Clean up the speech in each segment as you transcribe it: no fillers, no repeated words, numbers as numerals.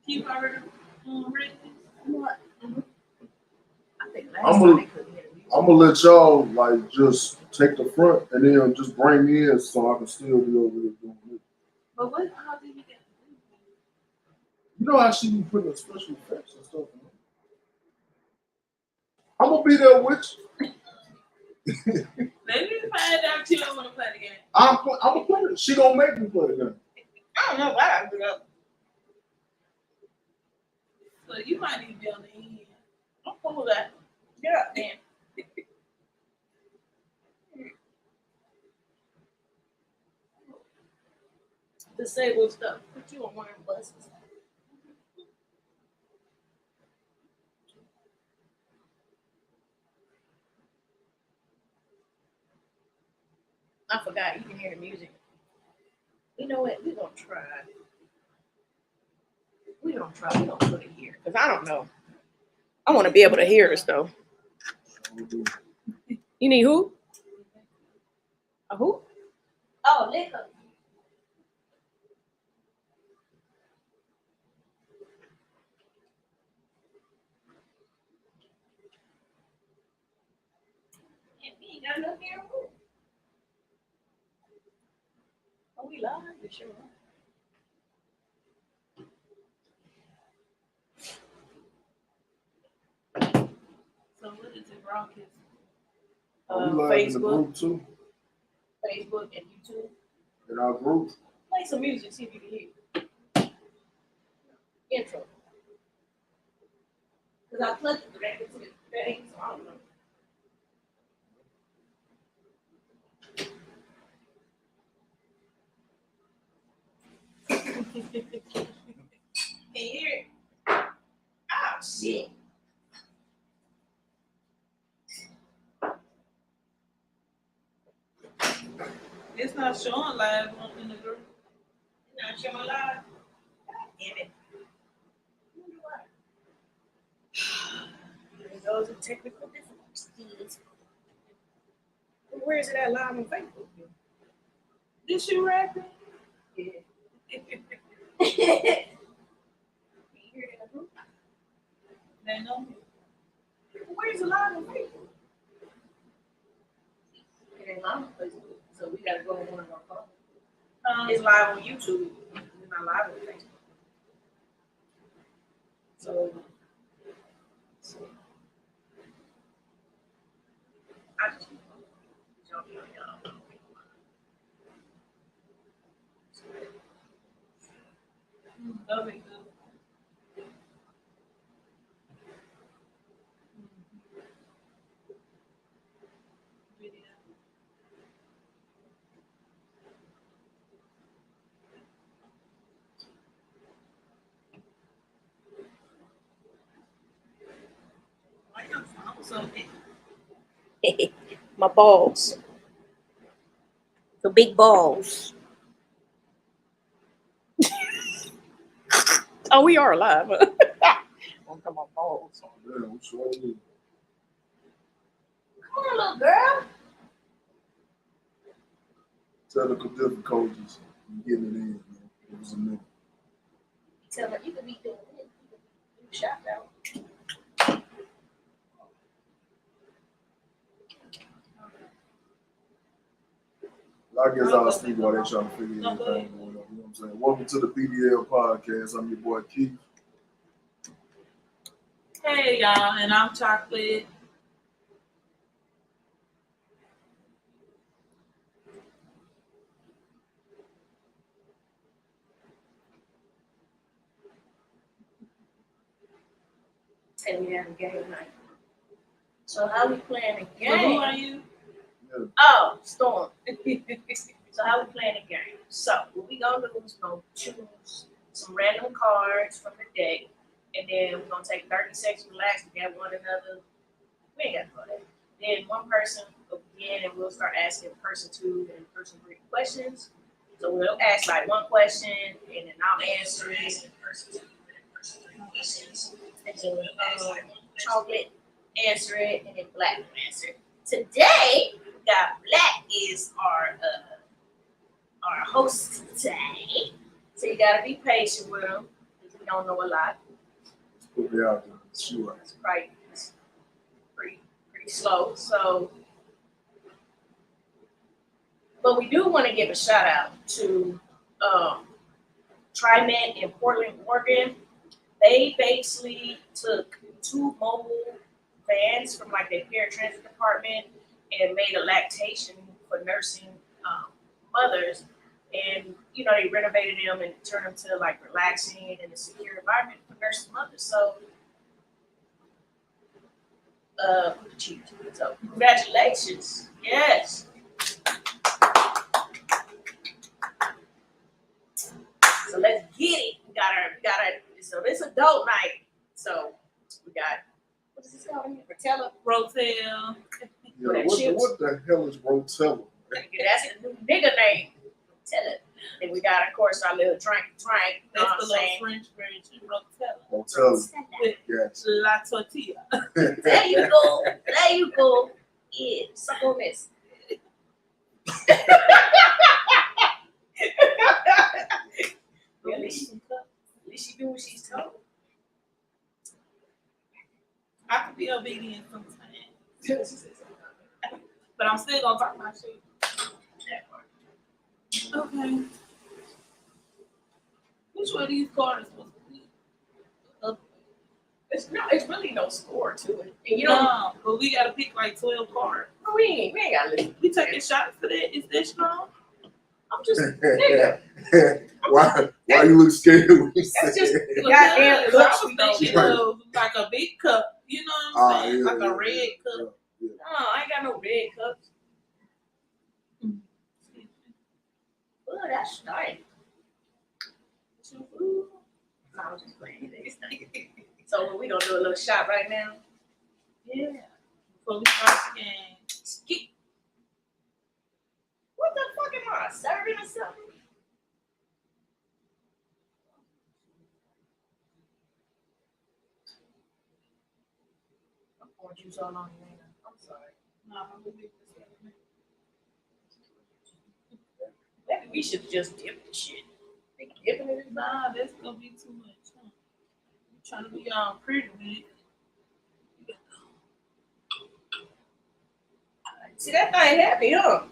Keep already ready. What? I think last I'm time gonna they couldn't hear the music. I'm gonna let y'all like just take the front and then just bring me in so I can still be over here doing it. But what? How did you get? You know how she be putting the special effects and stuff. I'm gonna be there with you. Maybe find out you don't want to play the game. I'm gonna play it. She gonna make me play the game. I don't know why I do that. So you might need to be on the end. I'm cool with that. Yeah, man. Disabled stuff. Put you on one of the buses. I forgot you can hear the music. You know what? We're gonna try. We're gonna try. We're gonna put it here. Because I don't know. I want to be able to hear this though. You need who? A who? Oh, liquor. And we ain't got enough here. Are we live? We sure are. So what is it, Rockets? Are we live in the Facebook, group too? Facebook, and YouTube. In our group? Play some music, see if you can hear. Intro. Because I plugged it directly to the thing, so I don't know. Can you hear it? Oh, shit. It's not showing live in the group. Not showing live. God damn it. There goes the technical difficulties. Where is it at live on Facebook? This you rapping? Yeah. Can you hear it in the group? They know. Where's it live on Facebook? It ain't live on Facebook, so we gotta go on one of our phones. It's live on YouTube. It's not live on Facebook. So, I just y'all. That'll be good. Video. I can find something. My balls. The big balls. Oh, we are live. Don't come on balls. Yeah, we sure do. Come on, little girl. Technical difficulties. Getting it in, man. It was a minute. Tell her you can be doing it. You can shout out. I guess I'll speak while they're trying to figure everything out. You know what I'm saying? Welcome to the PDL podcast. I'm your boy Keith. Hey y'all, and I'm Chocolate. And we have a game night. So how we playing a So who game? are you? Yeah. Oh, Storm. So how we playing a game? So what we gonna do is gonna choose some random cards from the deck, and then we're gonna take 30 seconds, relax, we got one another. We ain't got to go there. Then one person will begin, and we'll start asking person 2 and person 3 questions. So we'll ask like one question, and then I'll answer it, and person 2 and person 3 questions, and then Chocolate answer it, and then Black will answer it. Today, we got Black is our host today, So you gotta be patient with them because we don't know a lot. Put me out there. Sure. It's pretty slow. So, but we do want to give a shout out to TriMet in Portland, Oregon. They basically took 2 mobile vans from like their paratransit department and made a lactation for nursing mothers. And they renovated them and turned them to like relaxing and a secure environment for nursing mothers. So, so congratulations, yes. So let's get it. We got our. So this adult night. So we got what is this called? Rotella. Rotel. Yeah, what the hell is Rotella? That's a new nigga name. Rotella. And we got, of course, our little drink. That's the little French version. Rotella. Rotella. With Yes. La tortilla. There you go. There you go. Yeah, suck on this. At least she do what she's told. I can be obedient sometimes. But I'm still gonna talk my shit. Okay. Which one of these cards supposed to be? It's really no score to it. And No, but we gotta pick like 12 cards. we ain't gotta listen. We taking shots for that? Is that strong? I'm just nigga. Why you look scared when you say That's just that? goddamn I cups was we don't thinking get. of like a big cup. You know what I'm saying? Like a red cup. Yeah. No, I ain't got no red cups. Oh, that's nice. No, I'm just playing. So we gonna do a little shot right now. Yeah. Before we start the game. Skip. What the fuck am I serving or something? I'm pouring juice all on you, man. I'm sorry. No, I'm gonna be Maybe we should just dip the shit. Think dipping it is Nah, that's gonna be too much. Huh? You trying to be all pretty with it. See, that thing heavy, huh?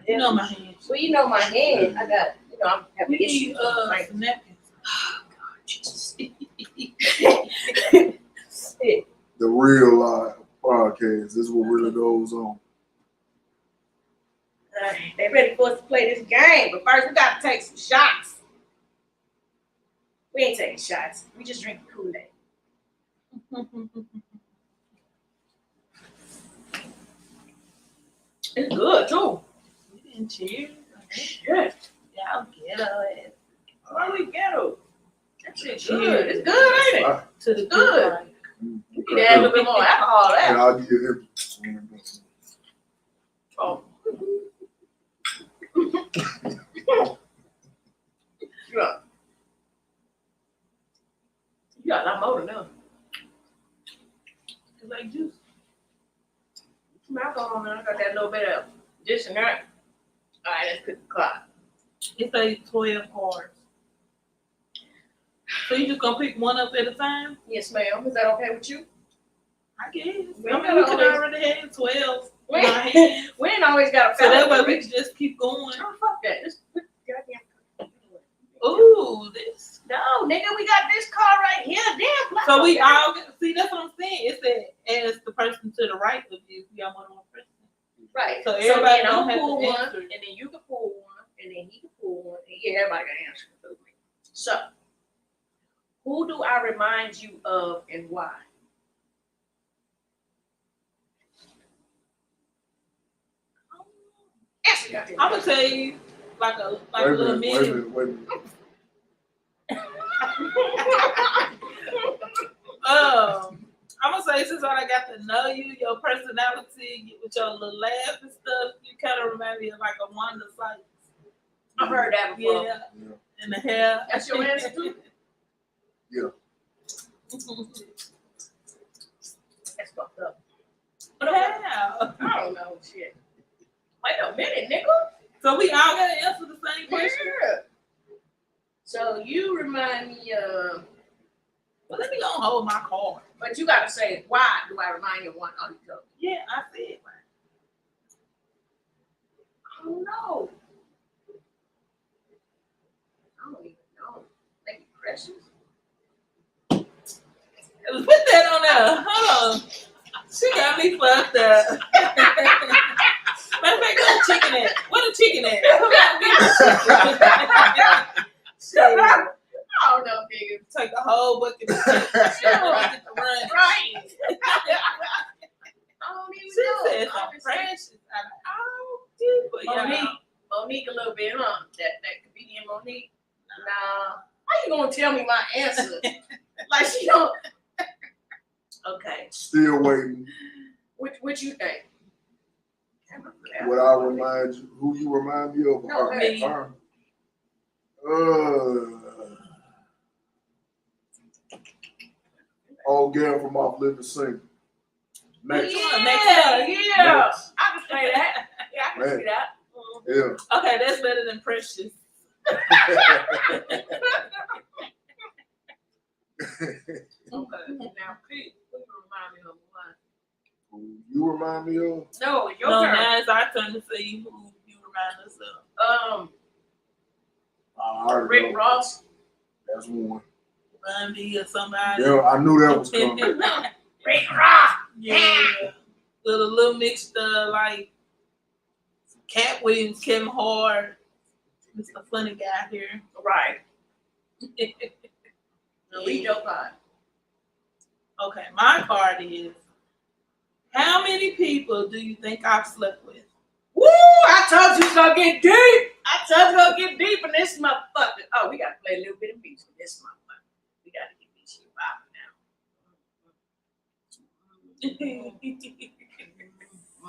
You know my hands. Well, you know my hand. I got, I'm having We need issues. Like, some napkins. oh, God, Jesus. The real live podcast. This is what really goes on. They ready for us to play this game, but first we got to take some shots. We ain't taking shots. We just drinking Kool-Aid. It's good too. We didn't cheers. Yes. Y'all ghetto ass. Why we ghetto? That shit Cheers. good. It's good, ain't it? To the Good. good life. You need to add a little bit more alcohol to And that. I'll give you a Oh. Yeah. You got a lot more than them. It's like juice. Some alcohol on there. I got that little bit of this and that. All right, let's cook the clock. It's like 12 cards. So you just gonna pick one up at a time? Yes, ma'am. Is that okay with you? I guess. We I mean, gotta we could always- already have 12 We in our hands. we ain't always got a So that way fellow. we can just keep going. Oh, fuck that. Just put goddamn. Ooh, this. No, nigga, we got this car right here. Damn. Black So we okay. all see. That's what I'm saying. It's that as the person to the right of you, we got more than one person. Right. So So everybody then I'm don't gonna have pull to one, answer. and then you can pull one, and then he can pull one, and yeah, everybody can answer. So, who do I remind you of, and why? Answer that. I'm gonna tell you like a little minute. Wait a minute. I'm gonna say since I got to know you, your personality, with your little laugh and stuff, you kind of remind me of like a Wanda Sykes. I've heard that before. Yeah, and the hair. That's your answer too? That's fucked up. Yeah. I don't know shit. Wait a minute, nigga. So we all gotta answer the same question. Yeah. So you remind me of, Well, let me go and hold my card. but you gotta say, why do I remind you of one other joke? Yeah, I said. Oh no. I don't even know. Maybe Precious? Put that on there. Hold on. She got me fucked up. Matter of fact, where the chicken at? Where the chicken at? Come on, get the chicken. Shit. I don't know, nigga. Take the whole bucket of chicken. She don't want to get the run. Right. I don't even She know. said some precious. I'm like, oh, dude, but Monique a little bit, huh? That comedian Monique. Nah. How you gonna tell me my answer? Like she don't. Okay. Still waiting. What you think? What I remind you, who you remind me of? No, me. Her. Old girl from off Living Single. Next. Yeah. Next. I can say that. Yeah, I can see that. Yeah. Okay, that's better than precious. Okay. Now, Pete, who you remind me of one? Who you remind me of? No, it's your No, turn. now it's our turn to see who you remind us of. I already Rick know. Ross. That's one. Bundy or somebody. Yeah, I knew that was coming. Rick Ross. Yeah. With a little mixture like Cat Williams, Kevin Hart, Mr. Funny Guy here. Right. Read your card. Okay, my card is, how many people do you think I've slept with? Woo! I told you it's gonna get deep. I told you it's gonna get deep in this motherfucker. Oh, we gotta play a little bit of music with this motherfucker. We gotta get this shit popping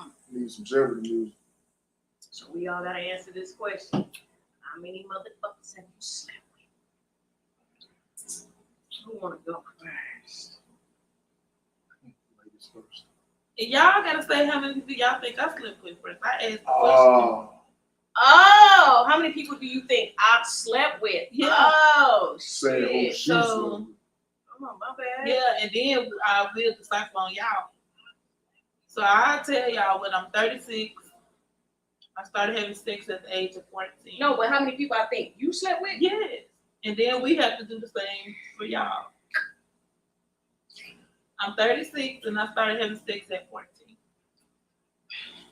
now. Need some Jeopardy music. So we all gotta answer this question. How many motherfuckers have you slept with? Who wanna go first? Ladies first. And y'all gotta say how many people y'all think I slept with first. I asked the question. Oh, how many people do you think I've slept with? Yeah. Oh, Saying who shit. she So- slept with. Oh, my bad. Yeah, and then I will decipher on y'all. So I'll tell y'all when I'm 36, I started having sex at the age of 14. No, but how many people I think you slept with? Yes. And then we have to do the same for y'all. I'm 36 and I started having sex at 14.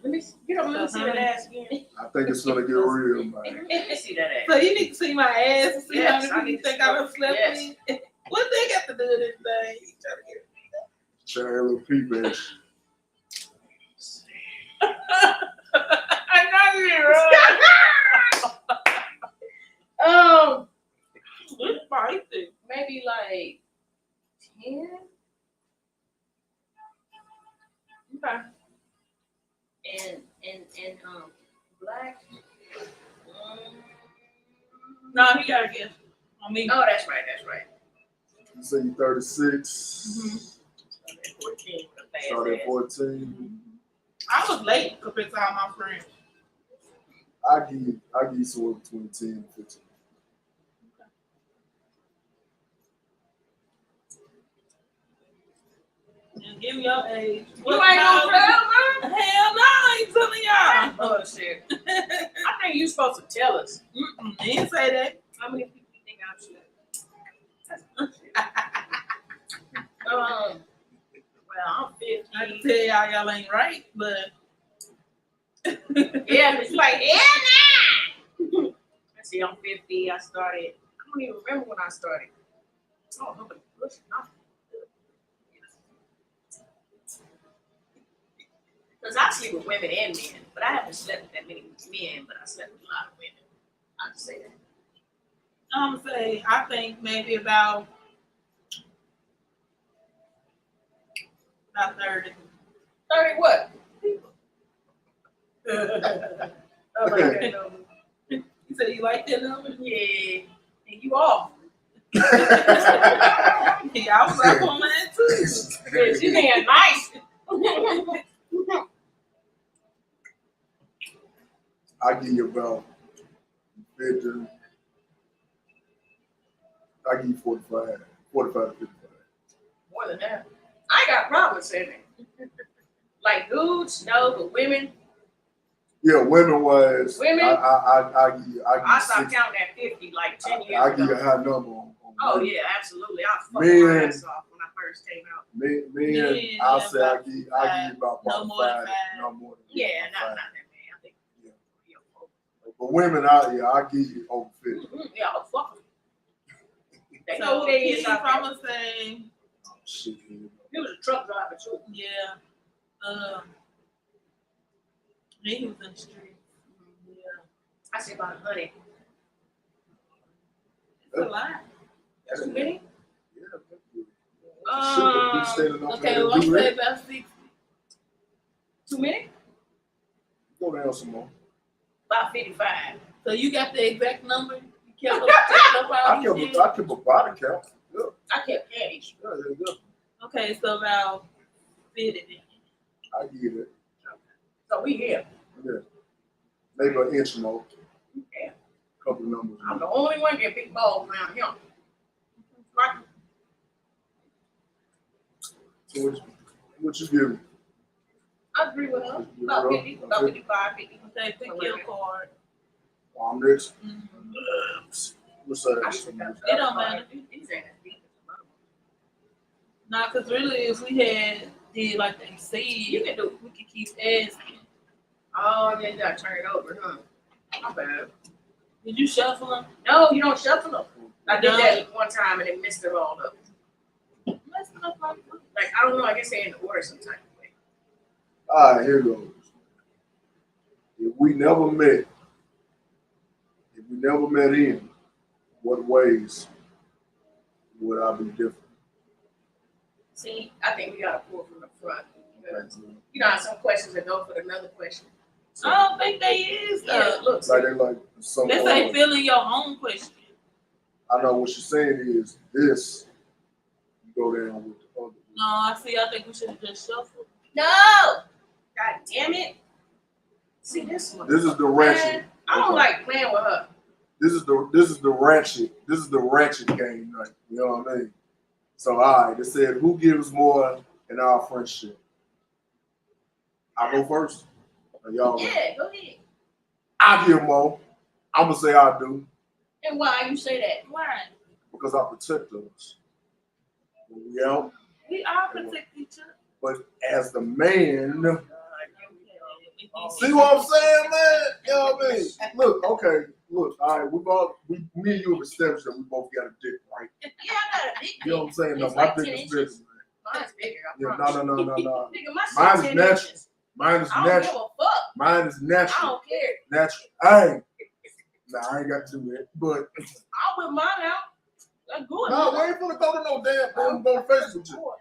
Let me see that ass again. I think it's gonna get real, man. Let me see that ass. So you need to see my ass and see Yes, how I many need people to think see I done slept yes. with. What they got to do with this thing? Try a little peep at you. I know you're right. It's spicy. Maybe like 10. Okay. And black. No, he gotta guess on me. Oh, that's right. You say you 36. Mhm. 14. Started at 14. I was late compared to all my friends. I give you somewhere between 10 and 15. And give me your age. You ain't gonna tell, man? Hell no, I ain't telling y'all. Bullshit. I think you supposed to tell us. He didn't say that. How many people you think I've slept with? Well, I'm 50. I can tell y'all ain't right, but Yeah, it's like, nah. Let's see, I'm 50. I started. I don't even remember when I started. Oh, nobody pushing nothing. Because I sleep with women and men, but I haven't slept with that many men, but I slept with a lot of women. I'll just say that. I'm gonna say I think maybe about 30. 30 what? I like that number. You said you like that number? Yeah. And you off. Yeah, I was up on that too. Bitch, you being nice. I give you about 50. I give you 45 to 55. More than that. I ain't got a problem with saying that. Like dudes, no, but women. Yeah, women wise, Women? I give you I stopped 60. counting at 50 like 10 years I give you a ago. high number on Oh women. yeah, absolutely. I fucked my ass off when I first came out. Men, Yeah, I'll say I about give you about no more than 5, five. no more than Yeah, five. not that man. I think. Yeah. But women out here, I give you over 50. Yeah, I'll fuck them. They know So who they is. Keith, out there. I'ma say, Oh, shit. He was a truck driver too. yeah. He was in the street. Yeah. I say about 100. It's a lot. That's too many. Yeah, standing up Okay, there well, and I'm do say that. about 60. Too many? Go down some more. About 55. So you got the exact number? You kept up I all these kept years? a body count. Yeah, I kept candies. yeah. Okay, so about 50 then. I give you that. So we here. Yeah. Maybe an inch more. Yeah. Couple numbers. I'm the only one get big balls around here. Right. So what you give me? I agree with her. About 50, about 55, 50. Okay, pick your card. I'm next. Mm-hmm. What's that? I should have It don't matter. These ain't as deep as the other one. Nah, because really, if we had did like they said, You can do. we could keep asking. Oh, yeah, you gotta turn it over, huh? My bad. Did you shuffle them? No, you don't shuffle them. I did No. that one time and it messed it all up. Messing up like what? Like, I don't know, I guess they in order some type of way. All right, here goes. If we never met in, what ways would I be different? See, I think we gotta pull from the front. You know how some questions that go for another question. So, I don't think they is though. yeah, look, Like they like some. Let's say fill in your own question. I know what she's saying is this. You go down with the other. No, I think we should have just shuffled. no! God damn it. See this one. This is the ratchet. Man, I don't like playing with her. This is the ratchet game night. You know what I mean? So all right, it said who gives more in our friendship? I go first. Or y'all. Yeah, go ahead. I give more. I'm gonna say I do And why you say that? Why? because I protect us. When we out, We all protect each other. but as the man, If see what I'm saying, man? You know what I mean? Look, okay, look. All right, me and you have established that we both got a dick, right? Yeah, I got a big You know what I'm saying? No, It's my like dick 10 is inches. bigger, man. Mine's bigger, I Yeah, promise. no. Nigga, my Mine shit's is 10 natural. inches. Mine is I don't give natural. a fuck. Mine is I natural. don't care. Natural. Hey. Nah, I ain't got to do that. But I'll whip mine out. That's good. no, we ain't gonna go to no damn go to face with you.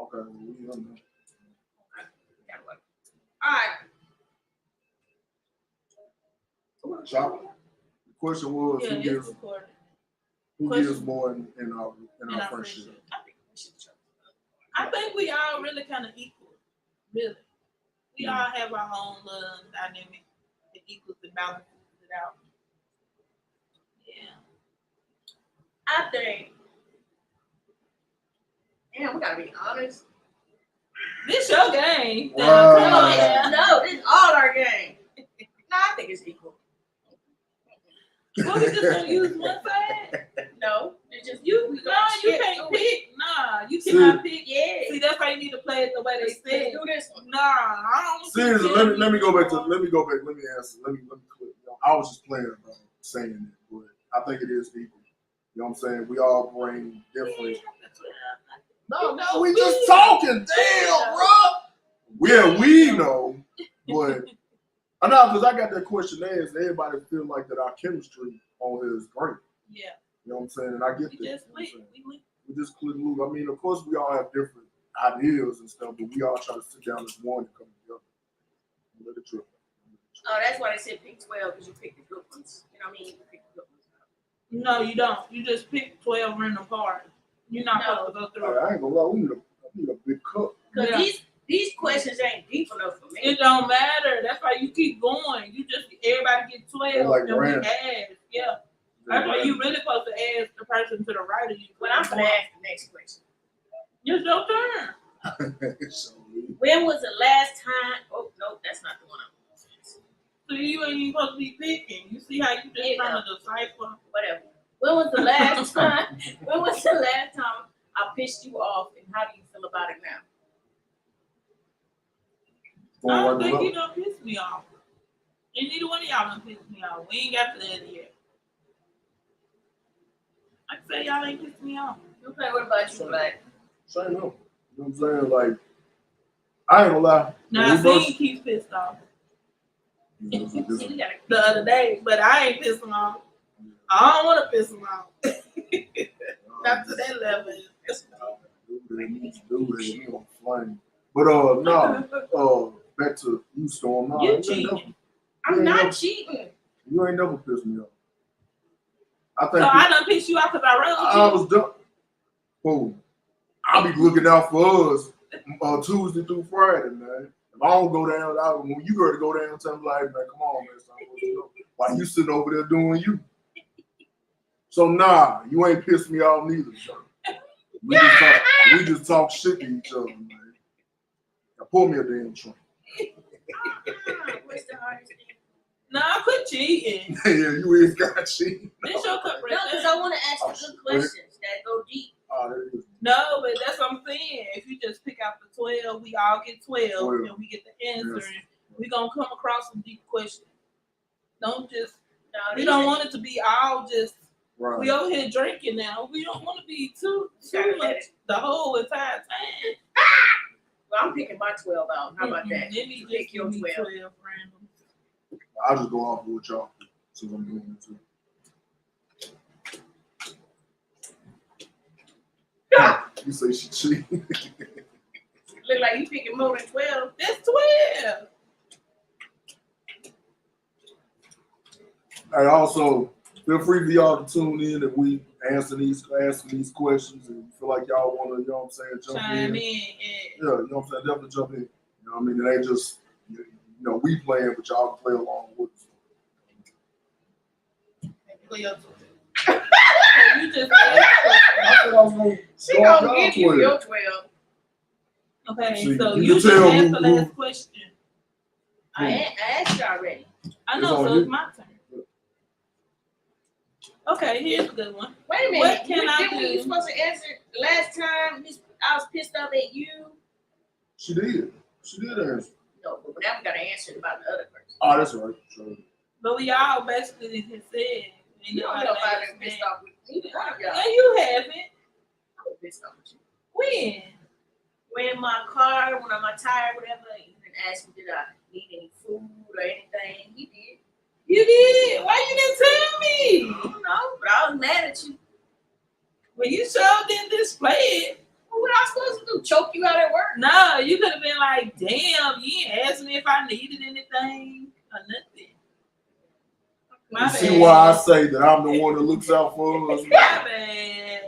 Okay, we don't know. Alright. Chop. The question was Yeah, who it's gives recorded. more in our In our friendship. friendship. I think we all really kind of equal. Really. We all have our own little dynamic that equals and balances it out. Yeah. I think. Damn, we gotta be honest. This your game. Right. No, it's all our game. No, I think it's equal. What we just gonna use one side? No, it's just You can't pick. Nah, you cannot pick. Yeah. See, that's why you need to play it the way they said. Do this one. Nah, I don't. Seriously, let me go back. Let me answer. Let me quit. I was just playing about saying it, but I think it is equal. You know what I'm saying? We all bring different. No, we just talking. Damn, bro. Yeah, we know, but I know because I got that question asked. Everybody feel like that our chemistry on here is great. Yeah. You know what I'm saying? And I get that. We just you know click. we just click loop. I mean, of course, we all have different ideas and stuff, but we all try to sit down as one and come together. Let it trip. Oh, that's why they said pick 12 because you pick the good ones. You know what I mean? You pick the good ones. No, you don't. You just pick 12 random cards. You're not supposed to go through. I ain't gonna lie. We need a big cup. Because these questions ain't deep enough for me. It don't matter. That's why you keep going. You just everybody get 12 Like and we random. add. Yeah. That's why you really supposed to ask the person to the right of you. Well, I'm gonna ask the next question. It's your turn. So, When was the last time? Oh no, that's not the one I'm gonna ask. So you ain't even supposed to be picking. You see how you just trying to decipher? Whatever. When was the last time? When was the last time I pissed you off, and how do you feel about it now? I don't going think right you done pissed me off. And neither one of y'all done pissed me off. We ain't got to that yet. I can say y'all ain't pissed me off. Okay, what about you, Black? Same up. You know what I'm saying? Like, I ain't gonna lie. Now, Zane keeps pissed off the other day, but I ain't pissed him off. I don't want to piss him off. Not to that level. But no, back to you, Storm. No, You cheating. I'm not cheating. You ain't never pissed me off. I think So I done pissed you off because I wrote I was done. Boom. I'll be looking out for us Tuesday through Friday, man. If I don't go down, when you got to go down, tell me like, man, come on, man. Son, why you sitting over there doing you? So nah, you ain't pissed me off neither, son. We just talk shit to each other, man. Now pull me a damn trunk. What's the hardest thing? Nah, quit cheating. Yeah, you is got cheating. This your cup right No, because I want to ask you good questions that go deep. No, but that's what I'm saying. If you just pick out the 12, we all get 12 and we get the answer. Yes. And we going to come across some deep questions. Don't just, No, we don't want it to be all just, Right. we over here drinking now. We don't want to be too much the whole entire time. Well, I'm picking my 12 out. How about that? Let me You pick your 12. random. I'll just go off with y'all since I'm doing it too. You say she cheating. Look like you picking more than 12. That's 12. Hey, also, feel free for y'all to tune in if we answer these questions and you feel like y'all want to, you know what I'm saying, jump Chime in. Yeah, you know what I'm saying, definitely jump in. You know what I mean? It ain't just, you know, we playing, but y'all can play along with us. You just I said I was going She gonna give you your 12. okay, See, so you you can just tell asked the who- last question. I asked you already. I It's know, on so you. it's my turn. Okay, here's a good one. Wait a minute. What can I Didn't do? you supposed to answer last time? I was pissed off at you. She did. She did answer. No, but now we gotta answer about the other person. Oh, that's right. Sure. But we all basically have said. You don't know if I've been pissed off with either one of y'all. No, you haven't. I was pissed off with you. When? When my car, when I'm tired, whatever, you didn't ask me did I need any food or anything. You did. You did. Why you didn't tell me? I don't know, but I was mad at you. Well, you sure didn't display it. What was I supposed to do? Choke you out at work? No, you could have been like, damn, you ain't asked me if I needed anything or nothing. My You see bad. why I say that I'm the one that looks out for us? My bad.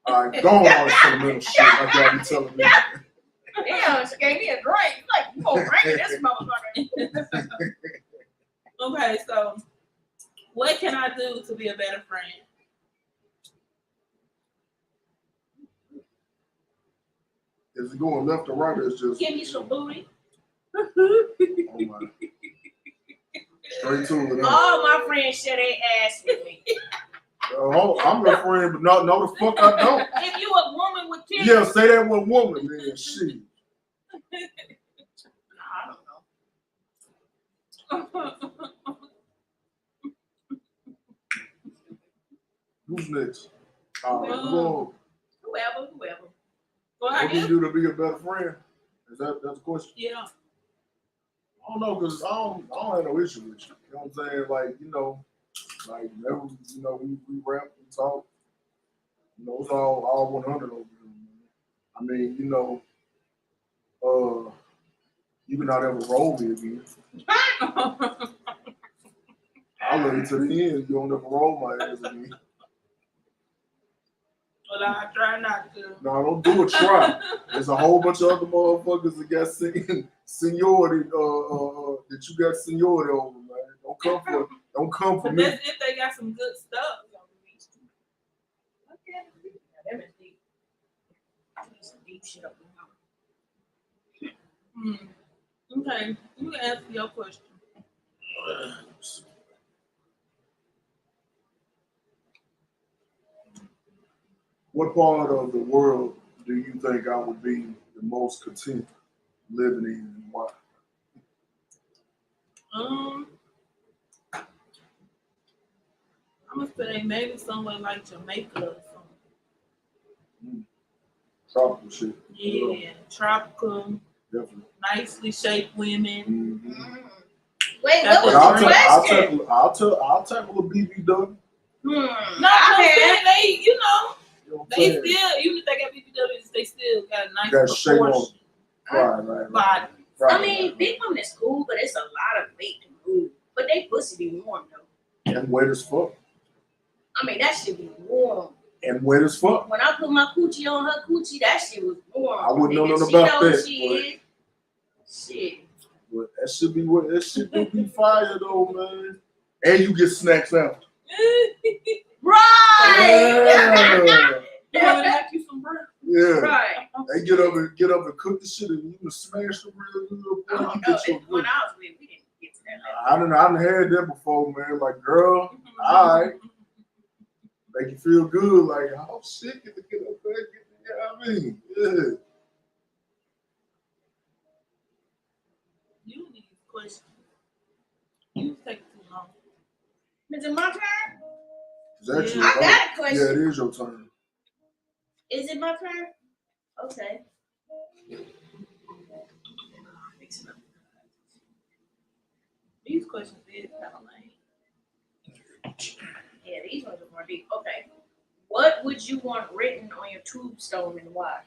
All right, go on all this fundamental shit like y'all be telling me. Damn, she gave me a drink. Like, you gonna drink this motherfucker. Okay, so what can I do to be a better friend? Is it going left or right or it's just Give me some booty. oh my. Straight to it. All my friends share their ass with me. I'm your friend, but no the fuck I don't. If you a woman with kids, Yeah, say that with woman, man. Shit. I don't know. Who's next? Whoever. Whoever. Well, I What can guess, you do to be a better friend? Is that's the question? yeah. I don't know, because I don't have no issue with you. You know what I'm saying? Like, you know, like whenever, you know, we rap, we talk. You know, it's all 100 over here, man. I mean, you know, you can not ever roll me again. I love you to the end. You don't ever roll my ass again. Well, I try not to. No, don't do a try. There's a whole bunch of other motherfuckers that got seniority, that you got seniority over, man. Don't come for But me. that's if they got some some good stuff. Okay. Yeah, that is deep. Some deep shit up in Okay, you can answer your question. What part of the world do you think I would be the most content living in and why? I'm gonna say maybe somewhere like Jamaica or something. Tropical shit. Yeah, tropical, Definitely. nicely shaped women. Mm-hmm. Wait, But what was I'll, the ta- question? I'll tackle a BBW. No, Okay. they, You know what I'm they saying? still, even if they got BBWs, they still got a nice Got shape on. proportion Right. body. I mean, big woman is cool, but it's a lot of weight to move. But they pussy be warm though. And wet as fuck. I mean, that shit be warm. And wet as fuck. When I put my coochie on her coochie, that shit was warm. I wouldn't know nothing She about know that. She is. Shit. But that should be what that shit do be fire though, man. And you get snacks after. Right. You want me to make you some bread? Yeah. Right. They get up and cook the shit and you can smash them real good. Boy, I you don't know. get your It's when I was with, we didn't get to that. I done had that before, man. Like, girl, alright. Make you feel good, like, oh shit, get up there, you know what I mean? Yeah. You need questions. You take too long. Is it my turn? Is that Yeah. your I turn? got a question. Yeah, it is your turn. Is it my turn? Okay. These questions is kind of lame. Yeah, these ones are more deep. Okay. What would you want written on your tombstone and why?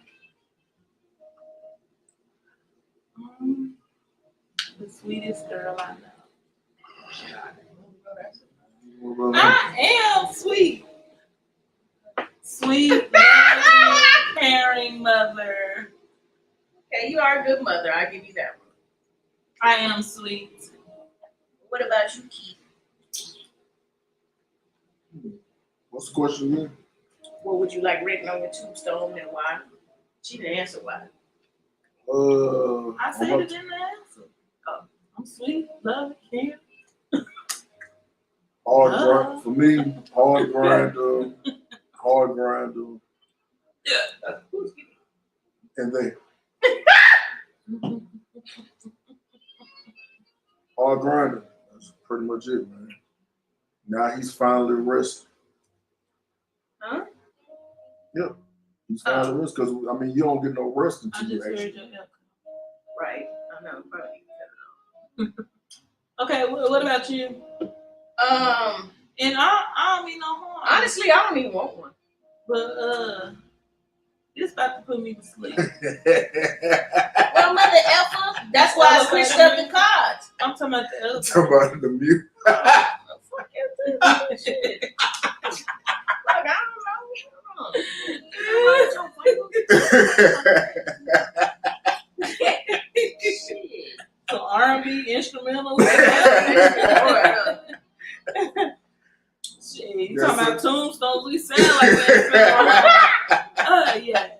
The sweetest girl I know. Well, I am sweet. Sweet, loving, caring mother. Okay, you are a good mother. I'll give you that one. I am sweet. What about you, Keith? what's the question again? What would you like written on your tombstone and why? She didn't answer why. I said it in the answer. Oh, I'm sweet, loving, caring. Hard grind for me. Hard grinder. And then hard grinder. That's pretty much it, man. Now he's finally rested. Huh? Yep. He's finally rested because I mean you don't get no rest I until you just heard actually. your echo. Right. I know. Probably. Okay, what about you? And I don't mean no harm. Honestly, I don't even want one. But it's about to put me to sleep. Well, mother effer. That's why I switched up the cards. I'm talking about the other. Talking about the mute. Fuck you, shit. Like, I Shit. So R&B instrumental. Shit, you talking about tombstones? We sound like that. Yes.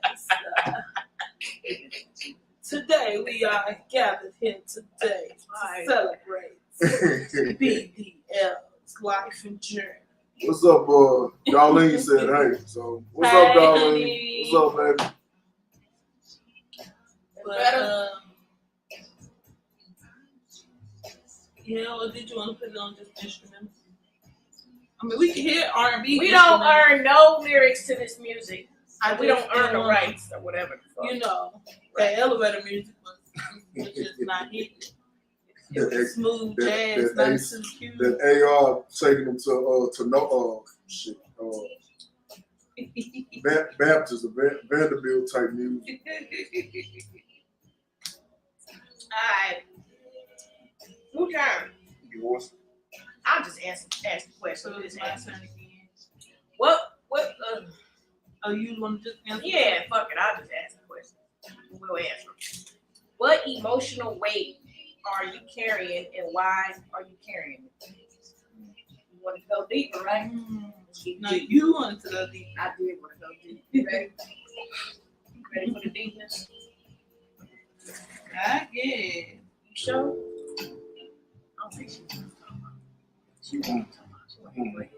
Today we are gathered here today to celebrate BBL's life and journey. What's up, Darlene said, hey. So, what's up, Darlene? Honey. What's up, baby? But, yeah, or did you want to put it on just instrumental? I mean, we can hear R&B. We don't earn no lyrics to this music. We don't earn the want, rights or whatever the fuck. You know, that elevator music was just not hitting. It was smooth jazz, not too cute. That AR taking them to shit. Baptist, Vanderbilt type music. Alright. Who turn? Yours. I'll just ask the question. So it's my turn again. What Oh, you want to just answer? yeah, fuck it, I'll just ask the question. We'll answer. What emotional weight are you carrying and why are you carrying it? You Want to go deeper, right? No, you wanted to go deep. I did want to go deep. You ready? Ready for the deepness? I guess. You sure? I don't think she was talking about. She wasn't talking about. She wasn't great.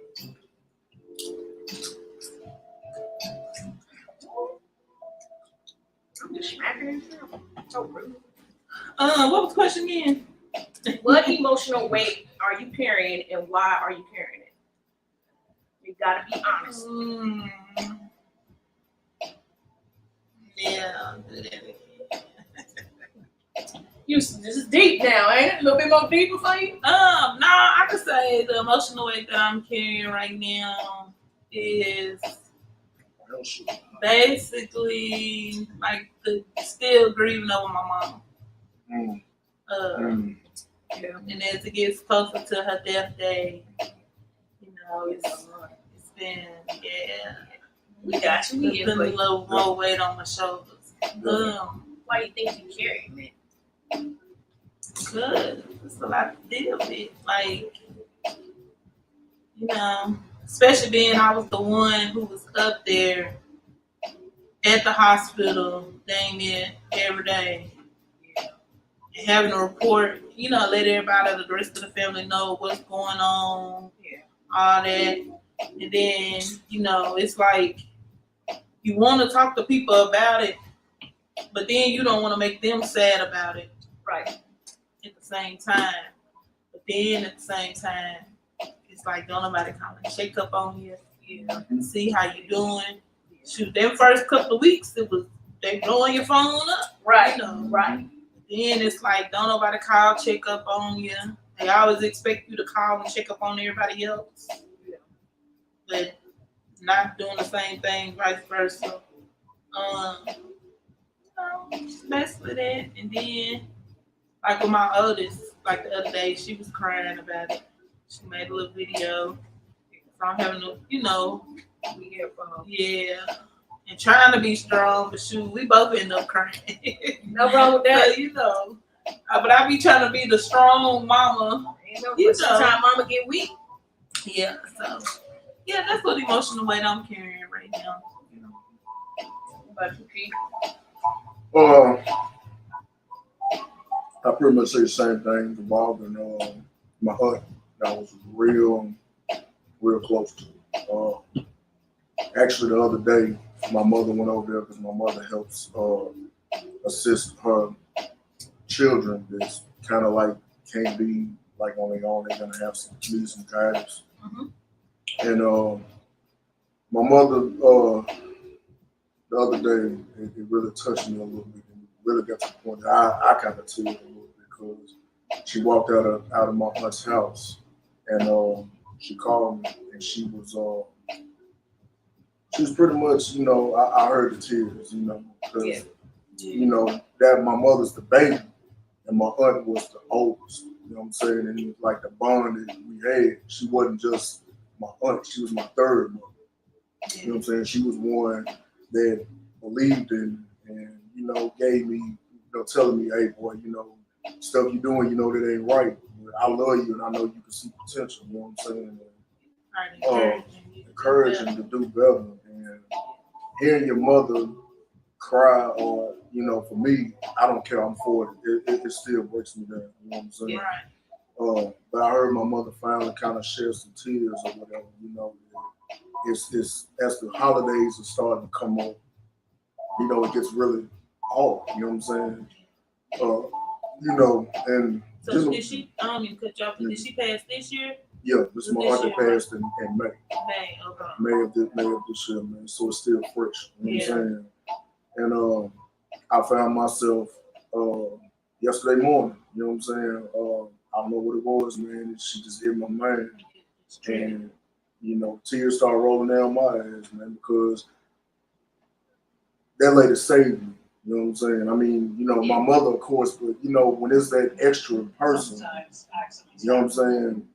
I'm just smacking herself. So rude. What was the question again? What emotional weight are you carrying and why are you carrying it? You gotta be honest. Yeah, I'll do that again. This is deep now, ain't it? A little bit more deeper for you? No, I could say the emotional weight that I'm carrying right now is basically like still grieving over my mom. And as it gets closer to her death day, it's been We got you. it's been a little more weight on my shoulders. Why you think you carrying it? Good. It's a lot to deal with. Like, especially being I was the one who was up there at the hospital dang near every day. And having a report, let everybody, the rest of the family know what's going on, all that. And then, it's like you want to talk to people about it, but then you don't want to make them sad about it. Right. At the same time. But then at the same time, it's like don't nobody come and check up on you, see how you doing. Shoot, them first couple of weeks, it was they blowing your phone up. Right. Right. Then it's like don't nobody call, check up on you. They always expect you to call and check up on everybody else. But not doing the same thing, vice versa. Basically that. And then like with my oldest, like the other day, she was crying about it. She made a little video. So I'm having to, and trying to be strong, but shoot, we both end up crying. No wrong with that. So, but I be trying to be the strong mama. Sometimes mama get weak. Yeah, so that's what emotional weight I'm carrying right now. But okay. I pretty much say the same thing involving my aunt that was real close to. Actually, the other day, my mother went over there because my mother helps assist her children that's kind of like can't be like on their own. They're gonna have some needs and guidance. And my mother, the other day, it really touched me a little bit. And really got to the point that I kind of teared a little bit because she walked out of my aunt's house and she called me and she was pretty much, I heard the tears, because, that my mother's the baby and my aunt was the oldest, you know what I'm saying? And it was like the bond that we had. She wasn't just my aunt, she was my third mother. You know what I'm saying? She was one that believed in and, gave me, telling me, hey boy, stuff you're doing, that ain't right. But I love you and I know you can see potential, you know what I'm saying? And, encouraging to do better. And hearing your mother cry or, for me, I don't care, I'm 40. It still breaks me down, you know what I'm saying? Right. But I heard my mother finally kind of shed some tears or whatever, It's as the holidays are starting to come up, it gets really hard, you know what I'm saying? And so did she, I don't even cut you off, did she pass this year? Yeah, this my aunt that passed in May. May, okay. May of this year, man. So it's still fresh. You know what I'm saying? And I found myself yesterday morning, you know what I'm saying? I don't know what it was, man. She just hit my mind. And, tears started rolling down my eyes, man, because that lady saved me. You know what I'm saying? I mean, my mother, of course, but, when it's that extra person, you know what I'm saying?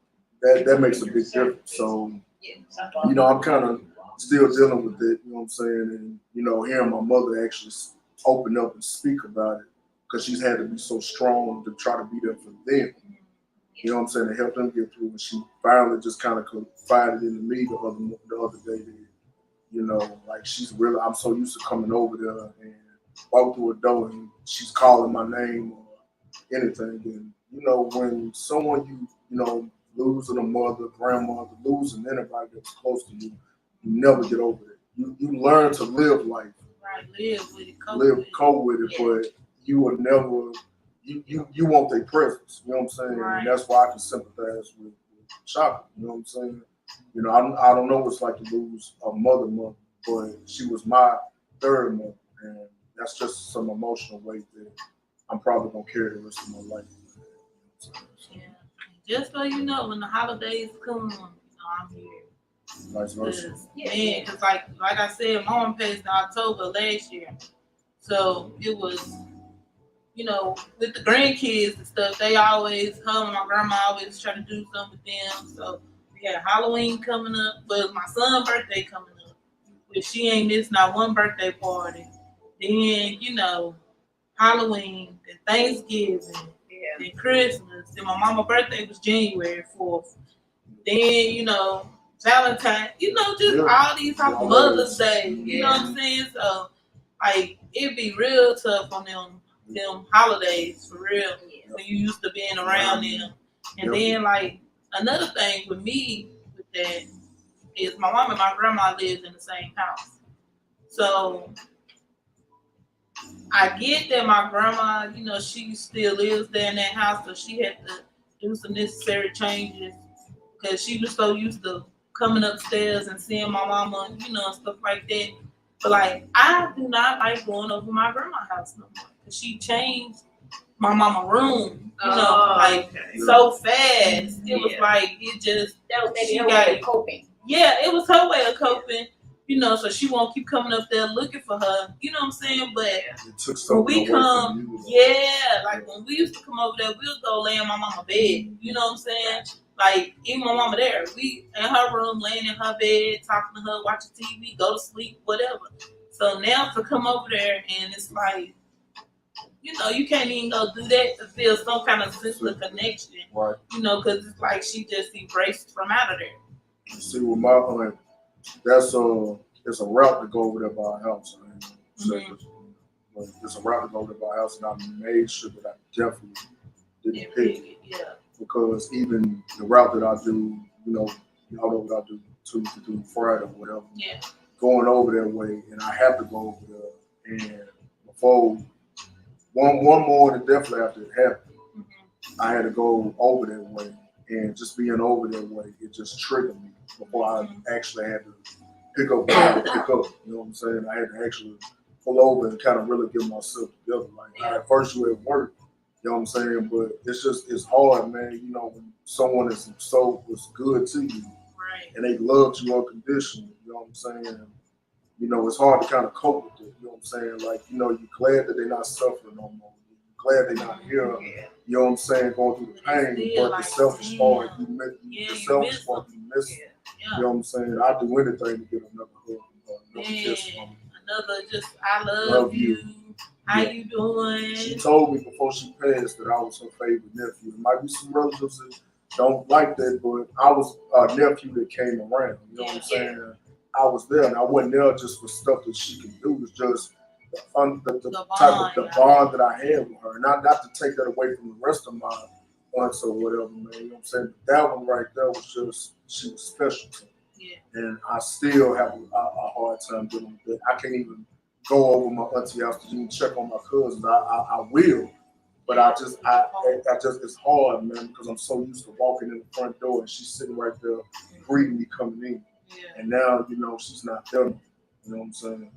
That makes a big difference. So, I'm kind of still dealing with it, you know what I'm saying? And, hearing my mother actually open up and speak about it because she's had to be so strong to try to be there for them. You know what I'm saying? To help them get through. And she finally just kind of confided in me the other day that, you know, like she's really, I'm so used to coming over there and walk through a door and she's calling my name or anything. And, you know, when someone you know, losing a mother, grandmother, losing anybody that's close to you, you never get over it. You learn to live life. Right, live with it, cope with it, but you will never, you want their presence, you know what I'm saying? Right. And that's why I can sympathize with Shaka, you know what I'm saying? You know, I don't know what it's like to lose a mother, but she was my third mother, and that's just some emotional weight that I'm probably gonna carry the rest of my life. Yeah. Just so you know, when the holidays come, you know, I'm here. Vice versa. Man, because like I said, mom passed in October last year. So it was, you know, with the grandkids and stuff, they always, her and my grandma always try to do something with them. So we had Halloween coming up, but my son's birthday coming up. But she ain't missed not one birthday party. Then, you know, Halloween, then Thanksgiving, then Christmas. Then my mama's birthday was January 4th. Then, you know, Valentine, you know, just all these type of Mother's Day. You know what I'm saying? So like it'd be real tough on them holidays for real when you used to being around them. And then like another thing with me with that is my mom and my grandma lived in the same house. So I get that my grandma, you know, she still lives there in that house, so she had to do some necessary changes because she was so used to coming upstairs and seeing my mama, you know, and stuff like that. But like, I do not like going over my grandma's house no more because she changed my mama room, you know, so fast. It was like it just that was maybe her way of coping. Yeah, it was her way of coping. You know, so she won't keep coming up there looking for her. You know what I'm saying? But when we come, like when we used to come over there, we'll go lay in my mama's bed. You know what I'm saying? Like even my mama there, we in her room, laying in her bed, talking to her, watching TV, go to sleep, whatever. So now to come over there and it's like, you know, you can't even go do that to feel some kind of sense of connection. Right. You know, because it's like she just erased from out of there. See, with my aunt, it's a route to go over there by our house. But it's a route to go over there by our house, and I made sure that I definitely didn't pick it. Yeah. Because even the route that I do, you know what I do Tuesday through Friday or whatever. Yeah. Going over that way, and I have to go over there. And before one morning, definitely after it happened, I had to go over that way. And just being over that way, it just triggered me before I actually had to pick up what I had to pick up. You know what I'm saying? I had to actually pull over and kind of really get myself together. Like at first you at work, you know what I'm saying? But it's hard, man. You know, when someone is good to you, and they loved you unconditionally, you know what I'm saying? And, you know, it's hard to kind of cope with it. You know what I'm saying? Like, you know, you're glad that they're not suffering no more. You're glad they're not here. You know what I'm saying? Going through the pain, but the selfish part, you miss it. You know what I'm saying? I'd do anything to get another hug, another kiss from me. Another just, I love you. How you doing? She told me before she passed that I was her favorite nephew. There might be some relatives that don't like that, but I was a nephew that came around. You know what I'm saying? I was there, and I wasn't there just for stuff that she could do. It was just the bond that I had with her. Not to take that away from the rest of my aunts or whatever, man. You know what I'm saying? But that one right there was just, she was special to me. Yeah. And I still have a hard time dealing with that. I can't even go over my auntie house to even check on my cousins. I will, but I just it's hard, man, because I'm so used to walking in the front door and she's sitting right there greeting me coming in. Yeah. And now, you know, she's not there. You know what I'm saying?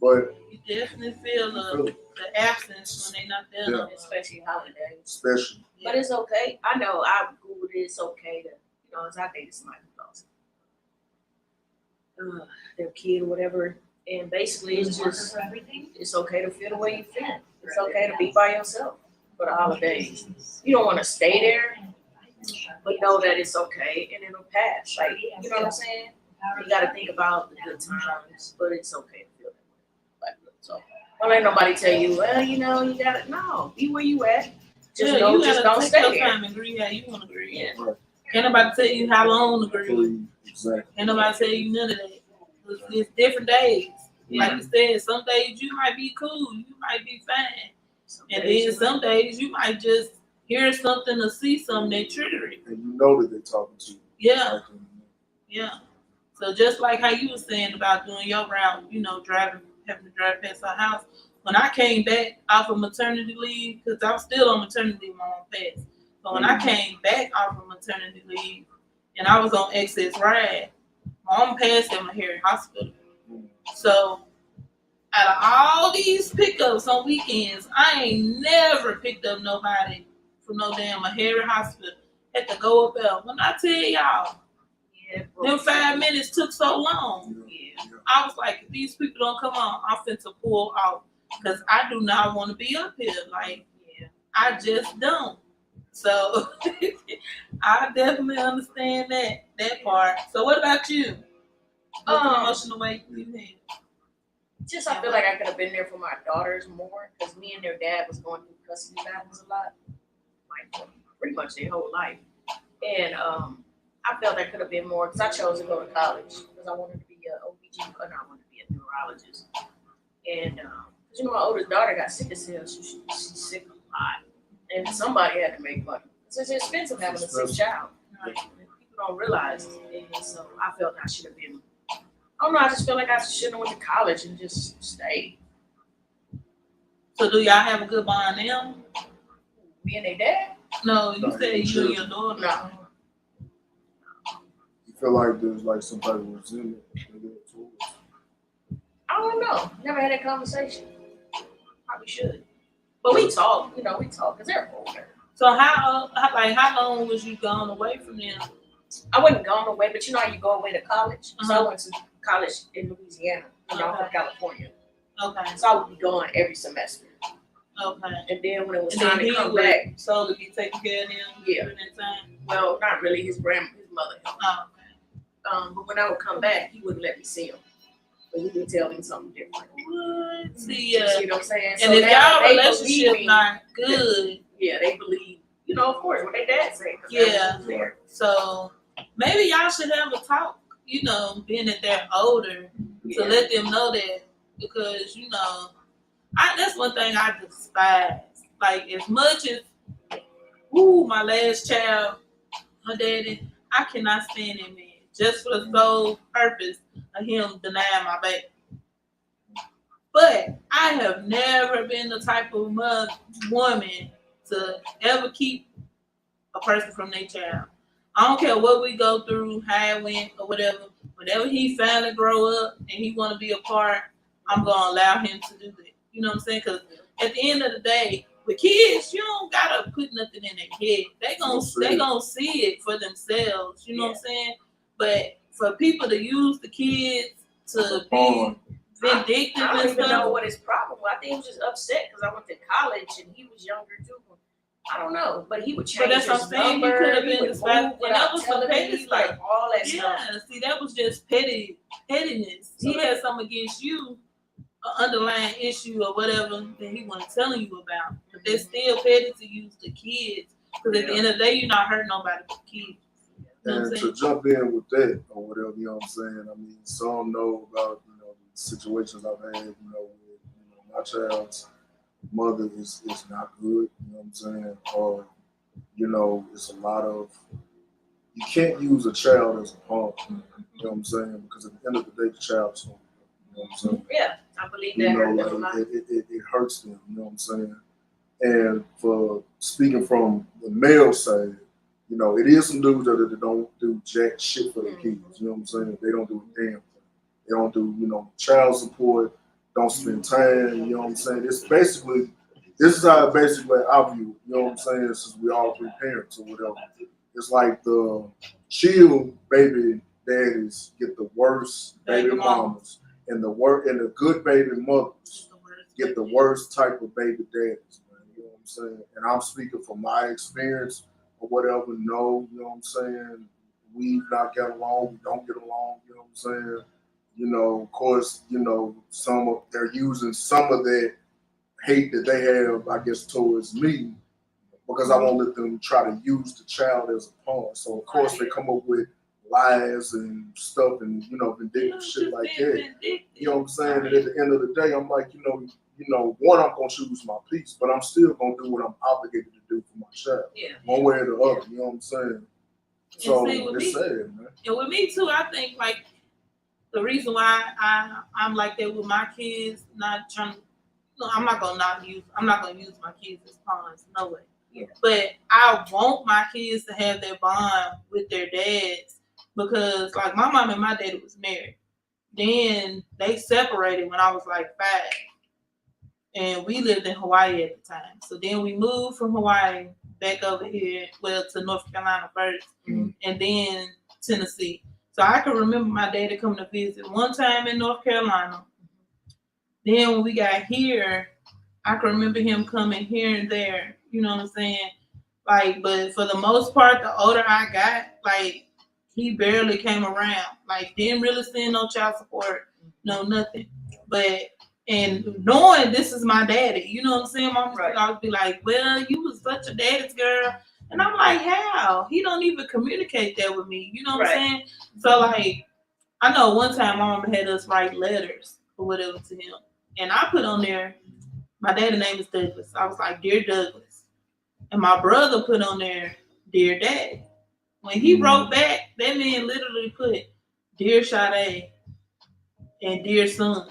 But you definitely feel the absence when they're not there, especially holidays. Especially. But it's okay. I know I Googled it. It's okay to, you know, as I dated somebody who lost their kid or whatever. And basically, it's just, it's okay to feel the way you feel. It's okay to be by yourself for the holidays. You don't want to stay there, but know that it's okay and it'll pass. Like, you know what I'm saying? You got to think about the good times, but it's okay to feel that way. So don't let nobody tell you, well, you know, you got to, no, be where you at. Just Yeah, know, you just gotta don't take stay your there. time and agree how you want to agree. Yeah. Right. Can't nobody tell you how long to agree. Exactly. Can't nobody tell you none of that. It's different days. Like you said, some days you might be cool, you might be fine. And then some days you might just hear something or see something that trigger it. And you know that they're talking to you. Yeah, Like, yeah. So just like how you were saying about doing your route, driving, having to drive past our house. When I came back off of maternity leave, because I was still on maternity leave, my mom passed. But when I came back off of maternity leave, and I was on excess ride, my mom passed at my Harry Hospital. So out of all these pickups on weekends, I ain't never picked up nobody from no damn Harry Hospital. Had to go up there. When I tell y'all, them 5 minutes took so long. Yeah. I was like, if these people don't come on, I'm finna pull out. Because I do not want to be up here. Like, I just don't. So I definitely understand that part. So what about you? What's the emotional weight you had? Just I feel like I could have been there for my daughters more because me and their dad was going through custody battles a lot, like for pretty much their whole life. And I felt I could have been more because I chose to go to college because I wanted to be an OBG, but I wanted to be a neurologist. And my oldest daughter got sick as hell. She's sick a lot, and somebody had to make money. So it's expensive having a sick child. Right? People don't realize it. And so I felt I should have been. I don't know. I just feel like I should have went to college and just stayed. So do y'all have a good bond now? Me and their dad? No, you No, said you sure. and your daughter. No. You feel like there's like some type of resentment towards. I don't know. Never had that conversation. Probably should. But we talk. We talk because they're older. So how long was you gone away from them? I wasn't gone away, but you know how you go away to college? So I went to college in Louisiana. I'm from California. Okay. So I would be gone every semester. Okay. And then when it was time to come back, so to be taking care of them yeah. during that time? Well, not really. His mother helped. Oh, okay. But when I would come back, he wouldn't let me see him. But he would tell me something different. What? See, you see what I'm saying? And so if y'all they relationship not good, they believe, of course, what their dad say. Yeah. So maybe y'all should have a talk, being that they're older, to let them know that, because, that's one thing I despise. Like, as much as, my last child, her daddy, I cannot stand that man. Just for the sole purpose of him denying my baby. But I have never been the type of woman to ever keep a person from their child. I don't care what we go through, how it went, or whatever. Whenever he finally grow up and he want to be a part, I'm gonna allow him to do that. You know what I'm saying? Because at the end of the day, with kids, you don't gotta put nothing in their head. They gonna see it for themselves. You know what I'm saying? But for people to use the kids to be vindictive, I don't even know what his problem was. I think he was just upset because I went to college and he was younger too. I don't know, but he would change his number. You could have been and that was some petty stuff. Like all that stuff. Yeah, see, that was just pettiness. He had something against you, an underlying issue or whatever that he wasn't telling you about. But they're still petty to use the kids, because at the end of the day, you're not hurting nobody but kids. You know and to jump in with that or whatever, you know what I'm saying? I mean, some know about, the situations I've had, with, my child's mother is not good, you know what I'm saying? Or, it's a lot of, you can't use a child as a pawn, you know what I'm saying? Because at the end of the day, the child's home, you know what I'm saying? Yeah, I believe that. It hurts them, you know what I'm saying? And for speaking from the male side, it is some dudes that don't do jack shit for their kids. You know what I'm saying? They don't do a damn thing. They don't do, child support, don't spend time, you know what I'm saying? This is how basically I view it, you know what I'm saying? Since we all three parents or whatever. It's like the chill baby daddies get the worst baby mamas, and the good baby mothers get the worst type of baby daddies, man. You know what I'm saying? And I'm speaking from my experience or whatever. No, you know what I'm saying? We not get along, we don't get along, you know what I'm saying? Of course, they're using some of that hate that they have, I guess, towards me. because I won't let them try to use the child as a pawn. So of course they come up with lies and stuff and vindictive shit like that. You know what I'm saying? And at the end of the day, I'm like, one, I'm gonna choose my peace, but I'm still gonna do what I'm obligated to do for my child, one way or the other. You know what I'm saying? So it's sad, man. And with me too, I think like the reason why I'm like that with my kids, not trying. No, I'm not gonna use my kids as pawns. No way. Yeah. But I want my kids to have that bond with their dads because, like, my mom and my daddy was married. Then they separated when I was like 5, and we lived in Hawaii at the time. So then we moved from Hawaii back over here, to North Carolina first, and then Tennessee. So I can remember my daddy coming to visit one time in North Carolina. Then when we got here, I can remember him coming here and there. You know what I'm saying? Like, but for the most part, the older I got, like, he barely came around. Like, didn't really send no child support, no nothing. But and knowing this is my daddy, you know what I'm saying? Mom would always be like, "Well, you was such a daddy's girl," and I'm like, "How? He don't even communicate that with me." You know what I'm saying? So like, I know one time my mom had us write letters or whatever to him. And I put on there, my daddy's name is Douglas. I was like, "Dear Douglas." And my brother put on there, "Dear Daddy." When he wrote back, that man literally put, "Dear Sade" and "Dear Son."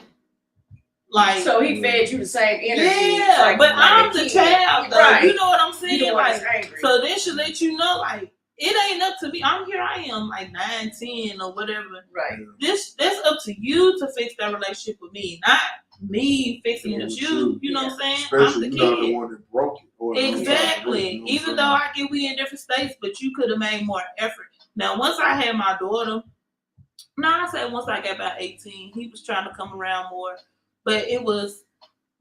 Like, so he fed you the same energy. Yeah, like, but I'm the child, though. Right. You know what I'm saying? You Like, so this should let you know, like, it ain't up to me. I'm here. I am like 9, 10 or whatever. Right. That's up to you to fix that relationship with me, not me fixing it with you. You know what I'm saying? Especially I'm the you're not kid. the one that broke it. Exactly. You know Even though I get we in different states, but you could have made more effort. Now, once I had my daughter, I said once I got about 18, he was trying to come around more, but it was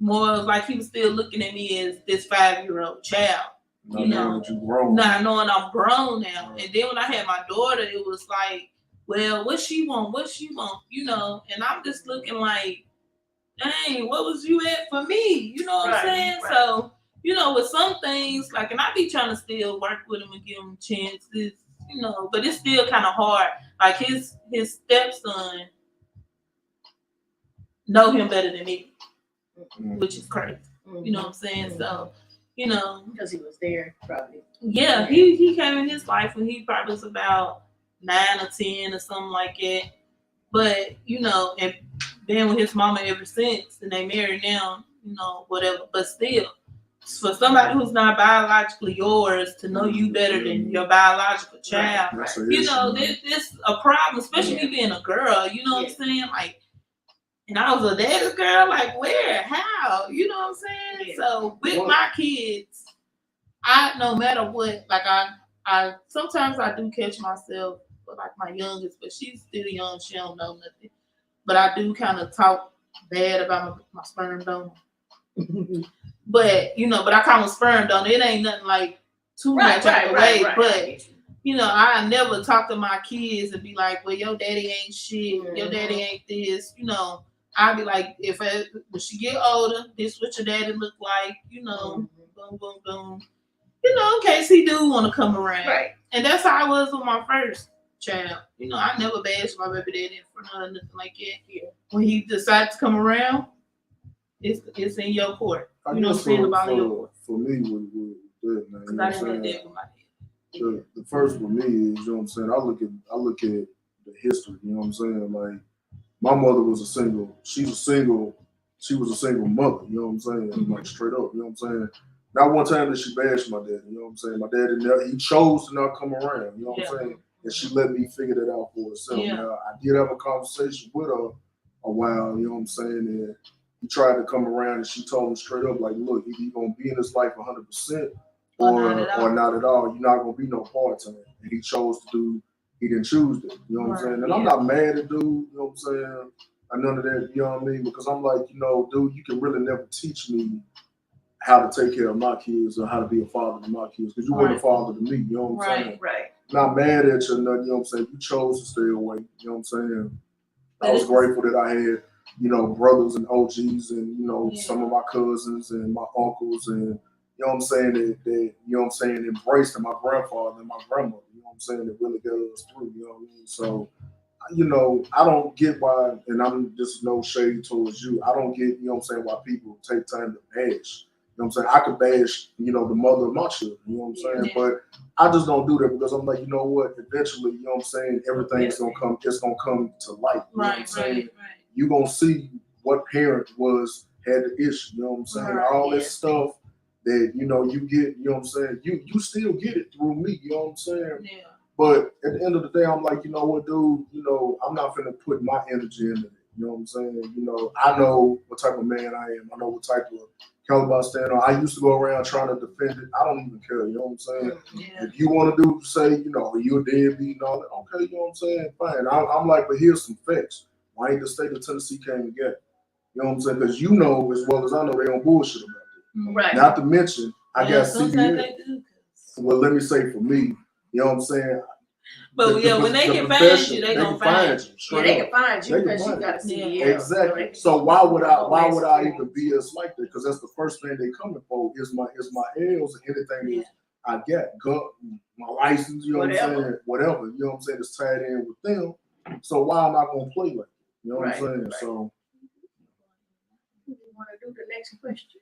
more like he was still looking at me as this 5-year-old child. Not knowing that you grown. Not knowing I'm grown now. And then when I had my daughter, it was like, well, what she want? What she want? You know, and I'm just looking like, dang, what was you at for me? You know what I'm saying? Right. So, with some things, like, and I be trying to still work with him and give him chances, but it's still kind of hard. Like, his stepson know him better than me, which is crazy. You know what I'm saying? So, because he was there, probably. Yeah, he came in his life when he probably was about 9 or 10 or something like that. But, and been with his mama ever since, and they married now, whatever. But still, for somebody who's not biologically yours to know you better than your biological child, this a problem, especially me being a girl, you know what I'm saying? Like, and I was a daddy's girl, like, where? How? You know what I'm saying? Yeah. So with my kids, no matter what, like I sometimes I do catch myself, but like my youngest, but she's still young, she don't know nothing. But I do kind of talk bad about my sperm donor. But but I call them sperm donor. It ain't nothing like too much out the way. But I never talk to my kids and be like, well, your daddy ain't shit, your daddy ain't this, I'll be like, when she get older, this what your daddy look like, boom, boom, boom. In case he do want to come around. Right. And that's how I was with my first child. I never bashed my baby daddy in front of nothing like that. Yeah. When he decides to come around, it's in your court. You know what I'm saying about your court. For me, with that, man. Because I didn't have that with my dad. The first with me is, you know what I'm saying, I look at the history, you know what I'm saying? Like, my mother was a single mother, you know what I'm saying? Mm-hmm. Like, straight up, you know what I'm saying? Not one time did she bash my dad, you know what I'm saying? My dad he chose to not come around, you know what I'm saying? And she let me figure that out for herself. Yeah. Now, I did have a conversation with her a while, you know what I'm saying? And he tried to come around and she told him straight up, like, look, either you're going to be in this life 100% or not at all. You're not going to be no part-time. And he didn't choose that, you know what I'm saying? And I'm not mad at dude, you know what I'm saying? None of that, you know what I mean? Because I'm like, dude, you can really never teach me how to take care of my kids or how to be a father to my kids because you weren't a father to me, you know what I'm saying? Right. Not mad at you or nothing, you know what I'm saying? You chose to stay away, you know what I'm saying? I was grateful that I had, brothers and OGs and, some of my cousins and my uncles and, you know what I'm saying, that you know what I'm saying, embraced, and my grandfather and my grandmother, you know what I'm saying, that really got us through, you know what I mean? So, you know, I don't get why, and I'm just no shade towards you. I don't get, you know what I'm saying, why people take time to bash. You know what I'm saying? I could bash, you know, the mother of my children, you know what I'm saying? Yeah. But I just don't do that because I'm like, you know what, eventually, you know what I'm saying, everything's gonna come, it's gonna come to light. You know what I'm Right, saying? right. You're gonna see what parent had the issue, you know what I'm saying? Right, All yeah. this stuff that, you know, you get, you know what I'm saying? You still get it through me, you know what I'm saying? Yeah. But at the end of the day, I'm like, you know what, dude, you know, I'm not gonna put my energy into it. You know what I'm saying? You know, I know what type of man I am. I know what type of caliber I stand on. I used to go around trying to defend it. I don't even care, you know what I'm saying? Yeah. If you want to say, you know, you're a deadbeat and all that, okay, you know what I'm saying? Fine. I'm like, but here's some facts. Why ain't the state of Tennessee came and get it? You know what I'm saying? Because you know as well as I know they don't bullshit about it. Right. Not to mention, I got sometimes CBS. they do. Well, let me say for me, you know what I'm saying? But when they can find you, they gonna find you. Yeah, they can find you They can because you find got a you. CDL. Exactly. So why would I even BS like that? Because that's the first thing they coming for is my L's and anything that I get, gun, my license, you know what I'm saying? Whatever, you know what I'm saying, it's tied in with them. So why am I gonna play like that? You know what I'm saying? Right. So You want to do the next question?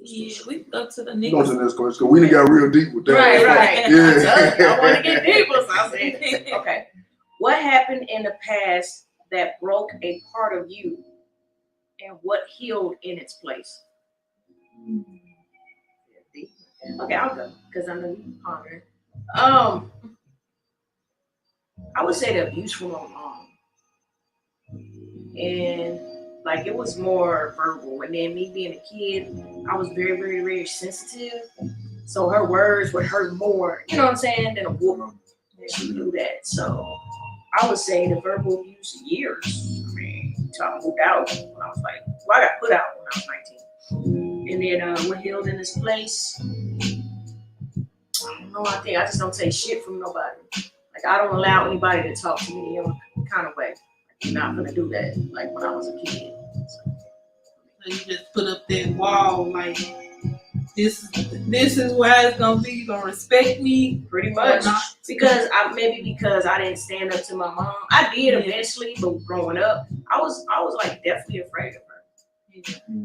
Yeah, we can go to the go next. to the next question because we done got real deep with that. Right. Yeah. I want to get deeper, so I said, okay. What happened in the past that broke a part of you, and what healed in its place? Okay, I'll go because I know you pondering. I would say the abuse from my mom, and like it was more verbal. And then me being a kid, I was very, very, very sensitive. So her words would hurt more, you know what I'm saying, than a whoop. She knew that. So I would say the verbal abuse years. I mean, until I moved out when I was like, well, I got put out when I was 19. And then what healed in this place? I don't know. I think I just don't take shit from nobody. Like I don't allow anybody to talk to me in a kind of way. Like, you're not gonna do that. Like when I was a kid. So you just put up that wall, like this is where it's gonna be. You gonna respect me, pretty much. Because I didn't stand up to my mom. I did eventually, but growing up, I was like definitely afraid of her.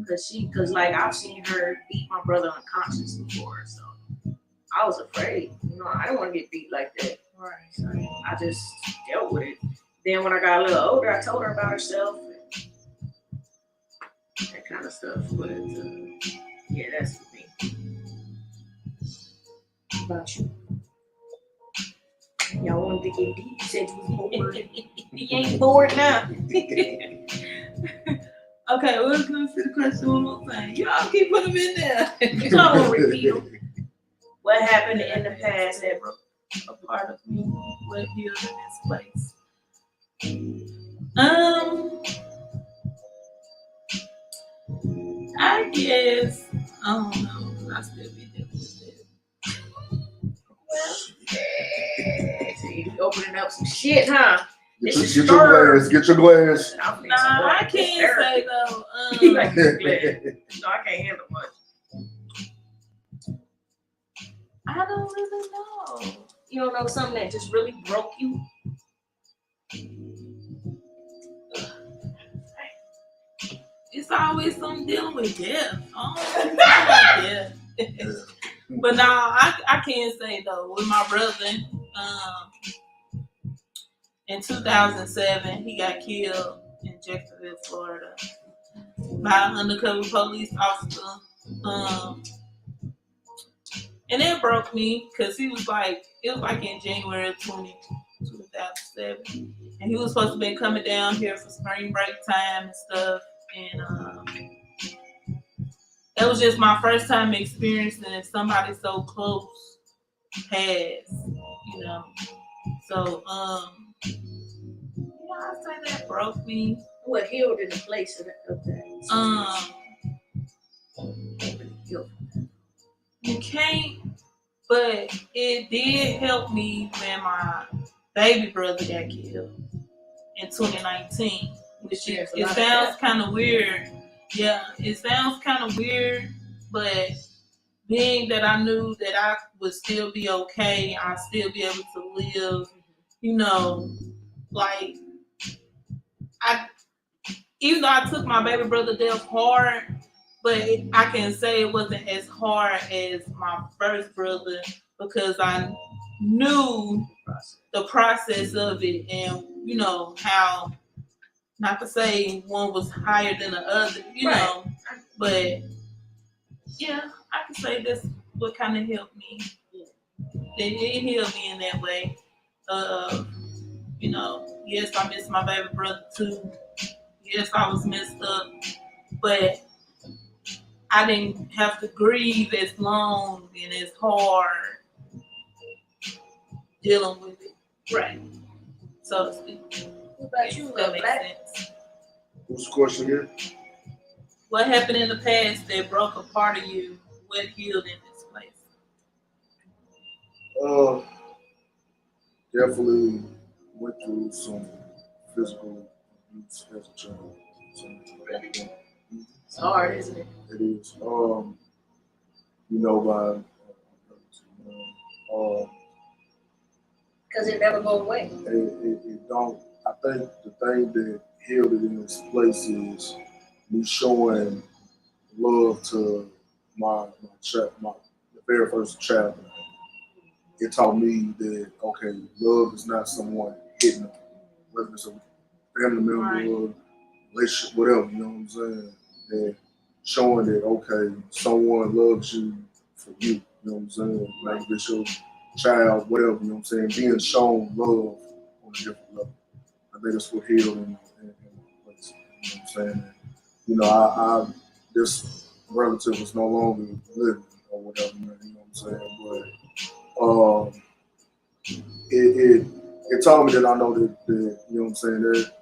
Because like I've seen her beat my brother unconscious before, so I was afraid. You know, I didn't want to get beat like that. Right. So I just dealt with it. Then when I got a little older, I told her about herself and that kind of stuff. But yeah, that's me. What about you? Y'all wanted to get deep. You said you was bored. You ain't bored now. Okay, we're gonna see the question one more time. Y'all keep putting them in there. So I won't repeat them. What happened in the past that broke a part of me? What healed in this place? I guess I don't know. I still be dealing with it. So you opening up some shit, huh? Get your glass. Get your glass. Nah, I can't say though. Like your glass. No, I can't handle much. I don't really know. You don't know something that just really broke you? It's always something dealing with death. I don't know death. But no, I can't say though. With my brother, in 2007, he got killed in Jacksonville, Florida, by an undercover police officer. And it broke me because it was like in January of 2007. And he was supposed to be coming down here for spring break time and stuff. And that was just my first time experiencing somebody so close has, you know. So, I'd say that broke me. What healed in the place of that? You can't, but it did help me when my baby brother got killed in 2019. Which it sounds kind of weird. Yeah, it sounds kind of weird, but being that I knew that I would still be okay, I'd still be able to live, you know, like I even though I took my baby brother death hard, but I can say it wasn't as hard as my first brother because I knew the process of it and you know how not to say one was higher than the other, you know, but yeah, I can say that's what kind of helped me. It healed me in that way. You know, yes, I miss my baby brother too. Yes, I was messed up, but I didn't have to grieve as long and as hard dealing with it. Right. So to speak. What about you, That makes Black? sense. What's the question here? What happened in the past that broke a part of you? What healed in this place? Definitely went through some physical abuse as a child. So, It's hard, isn't it? it is. You know, by Because it never go away. it don't. I think the thing that healed it in this place is me showing love to my the very first child. It taught me that okay, love is not someone hitting them, whether it's a family member or relationship, whatever. You know what I'm saying? And showing that okay, someone loves you for you. You know what I'm saying? Like it's your child, whatever. You know what I'm saying? Being shown love on a different level. I think that's what healed in my place. You know what I'm saying? And, you know, I this relative is no longer living or whatever. You know what I'm saying? But it taught me that I know that you know what I'm saying, that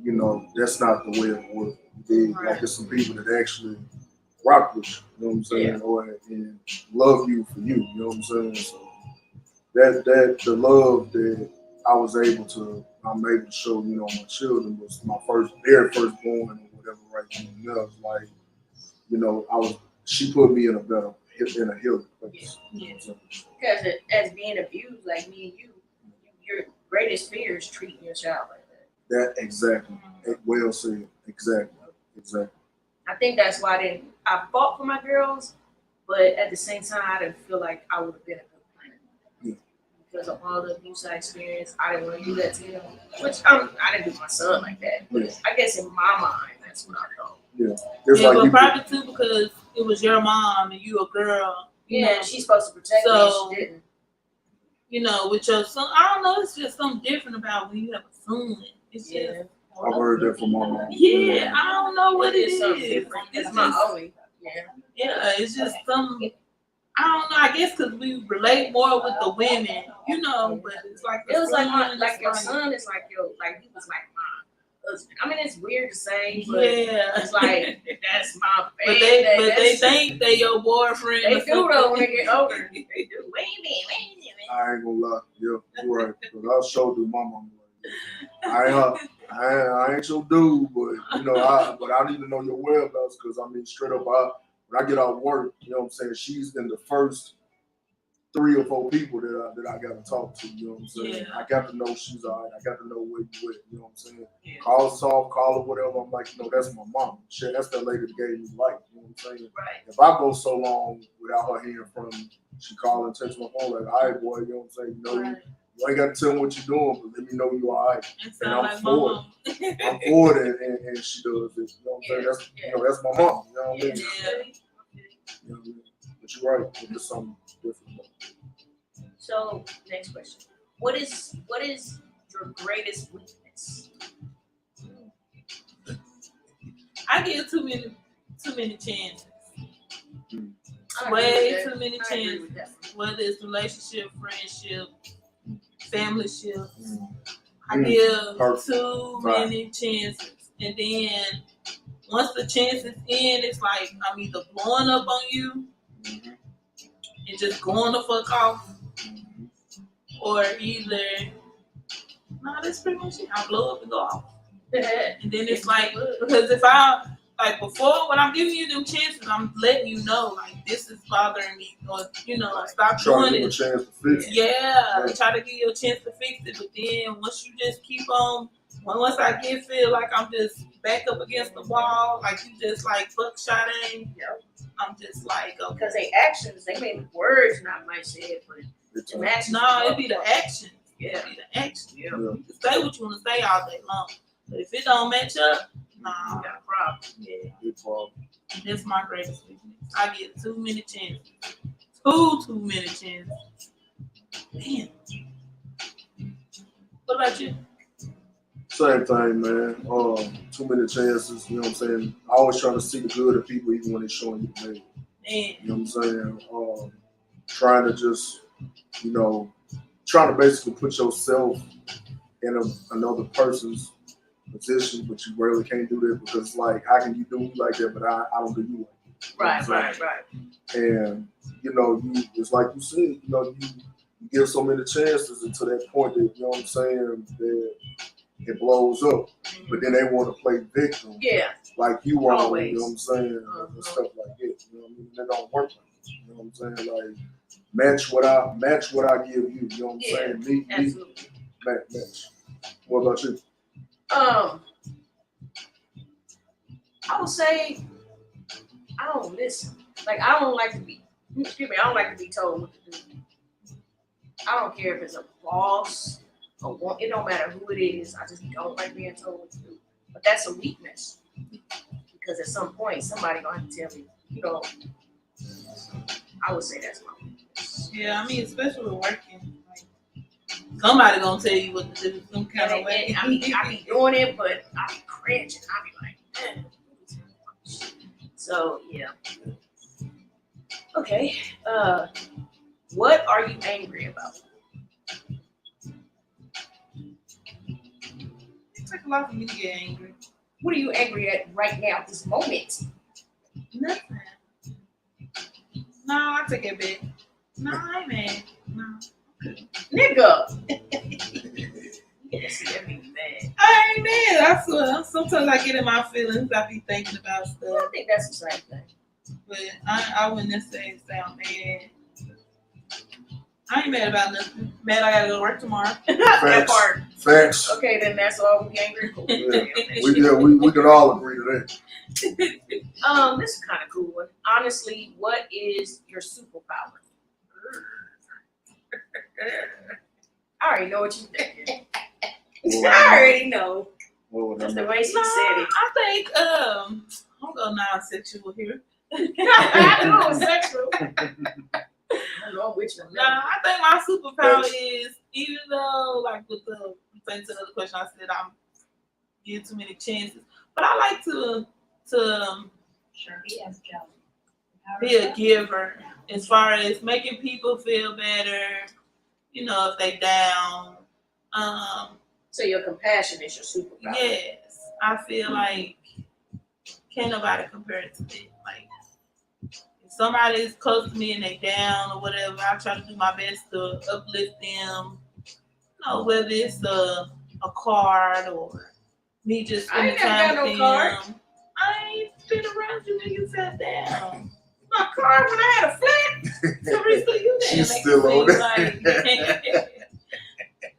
you know that's not the way of the world. Like there's some people that actually rock with you, you know what I'm saying, or and love you for you, you know what I'm saying. So that the love that I'm able to show, you know, my children was my very first born or whatever right now. It was like, you know, she put me in a healing place. Yeah. Because as being abused, like me and you, your greatest fear is treating your child like that. That exactly. Well said. Exactly. I think that's why I fought for my girls, but at the same time, I didn't feel like I would have been a good parent. Yeah. Because of all the abuse I experienced, I didn't want to do that to him. Which I didn't do my son like that. But I guess in my mind, that's what I thought. Yeah. Yeah, but probably too because it was your mom and you a girl. Yeah, and she's supposed to protect me, and she didn't. You know, with your son, I don't know. It's just something different about when you have a son. It's just. I've heard that from my mom. Yeah, I don't know what it is. It's my only. Yeah, it's just some. I don't know. I guess because we relate more with the women, you know. But it's like it was like your son is like he was like my husband. I mean, it's weird to say, but it's like that's my baby. But they think they your boyfriend. They do though when they get older. They do. Wait a minute. I ain't gonna lie. Yeah, you're right. Because I'll show to my mom. I ain't your dude, but you know, I need to know your whereabouts because I mean, straight up, when I get out of work, you know what I'm saying, she's in the first 3 or 4 people that I got to talk to. You know what I'm saying? Yeah. I got to know she's all right. I got to know where you at. You know what I'm saying? Yeah. Call us off, call her, whatever. I'm like, you know, that's my mom. Shit, that's that lady that gave me life. You know what I'm saying? Right. If I go so long without her hearing from me, she call and text my phone like, all right, boy, you know what I'm saying? You know, you ain't got to tell me what you're doing, but let me know you all right. And I'm for it. I'm for it, and she does it. You know what I'm saying? That's that's my mom. You know what I mean? You know what I mean? But you're right. It's something different. So next question: What is your greatest weakness? I give too many chances. Way too many chances. Whether it's relationship, friendship, family ship. I give too many chances. And then once the chances end, it's like I'm either blowing up on you and just going the fuck off. Or either that's pretty much it. I blow up and go off. And then it's like because if I like before, when I'm giving you them chances, I'm letting you know, like, this is bothering me, or stop Try to doing give a it. chance to fix it. Yeah, try to give you a chance to fix it, but then once you just keep on, once I feel like I'm just back up against the wall, like you just like buckshotting, I'm just like, okay. Because they actions, they may be words not might say it, but the actions. No, it be the action. Yeah. It be the action. Yeah. You can say what you want to say all day long, but if it don't match up, nah, You got a problem. yeah. Big problem. That's my greatest weakness. I get too many chances. Too many chances. Damn. What about you? Same thing, man. Too many chances. You know what I'm saying? I always try to see the good of people, even when they're showing you the bad. Man. You know what I'm saying? Trying to just, trying to basically put yourself in another person's position, but you really can't do that because, like, how can you do me like that, but I don't do you like that? Right. And, it's like you said, you give so many chances until that point that, you know what I'm saying, that it blows up. But then they want to play victim. Yeah. Like you are, Always. you know what I'm saying? And stuff like that. You know what I mean? That don't work like that. You know what I'm saying? Like, match what I give you. You know what I'm saying? Absolutely. Match. What about you? I would say I don't listen. Like I don't like to be told what to do. I don't care if it's a boss or one, it don't matter who it is. I just don't like being told what to do. But that's a weakness. Because at some point somebody gonna have to tell me, I would say that's my weakness. Yeah, I mean, especially with working, like, somebody gonna tell you what to do some kind of way. I be doing it, but I be cringing. I be like, man. So yeah. Okay. What are you angry about? It took a lot for me to get angry. What are you angry at right now at this moment? Nothing. No, I take it back. No, I ain't mad. No. Nigga. Yes, I be mad. I ain't mad. I swear. Sometimes I get in my feelings. I be thinking about I stuff. think that's the same thing. But I wouldn't necessarily say I'm mad. I ain't mad about nothing. Mad I gotta go to work tomorrow. That part. Facts. Okay, then that's all we angry for. Yeah. We can all agree to that. This is kind of cool one. Honestly, what is your superpower? I already know what you're thinking. I already know. That's the way she said it. I think I'm going non-sexual here. I know it's sexual. I don't know which one. No, I think my superpower is, even though, like, with the thanks to another question, I said I'm give too many chances, but I like to be a giver as far as making people feel better. If they down. So your compassion is your superpower. Yes, I feel like can't nobody compare it to that. Like, if somebody is close to me and they down or whatever, I try to do my best to uplift them. Whether it's a card or me just spending time with them. Card. I ain't been around you when you sat down. My card when I had a flat. Teresa, you didn't She's make still on it that. seem like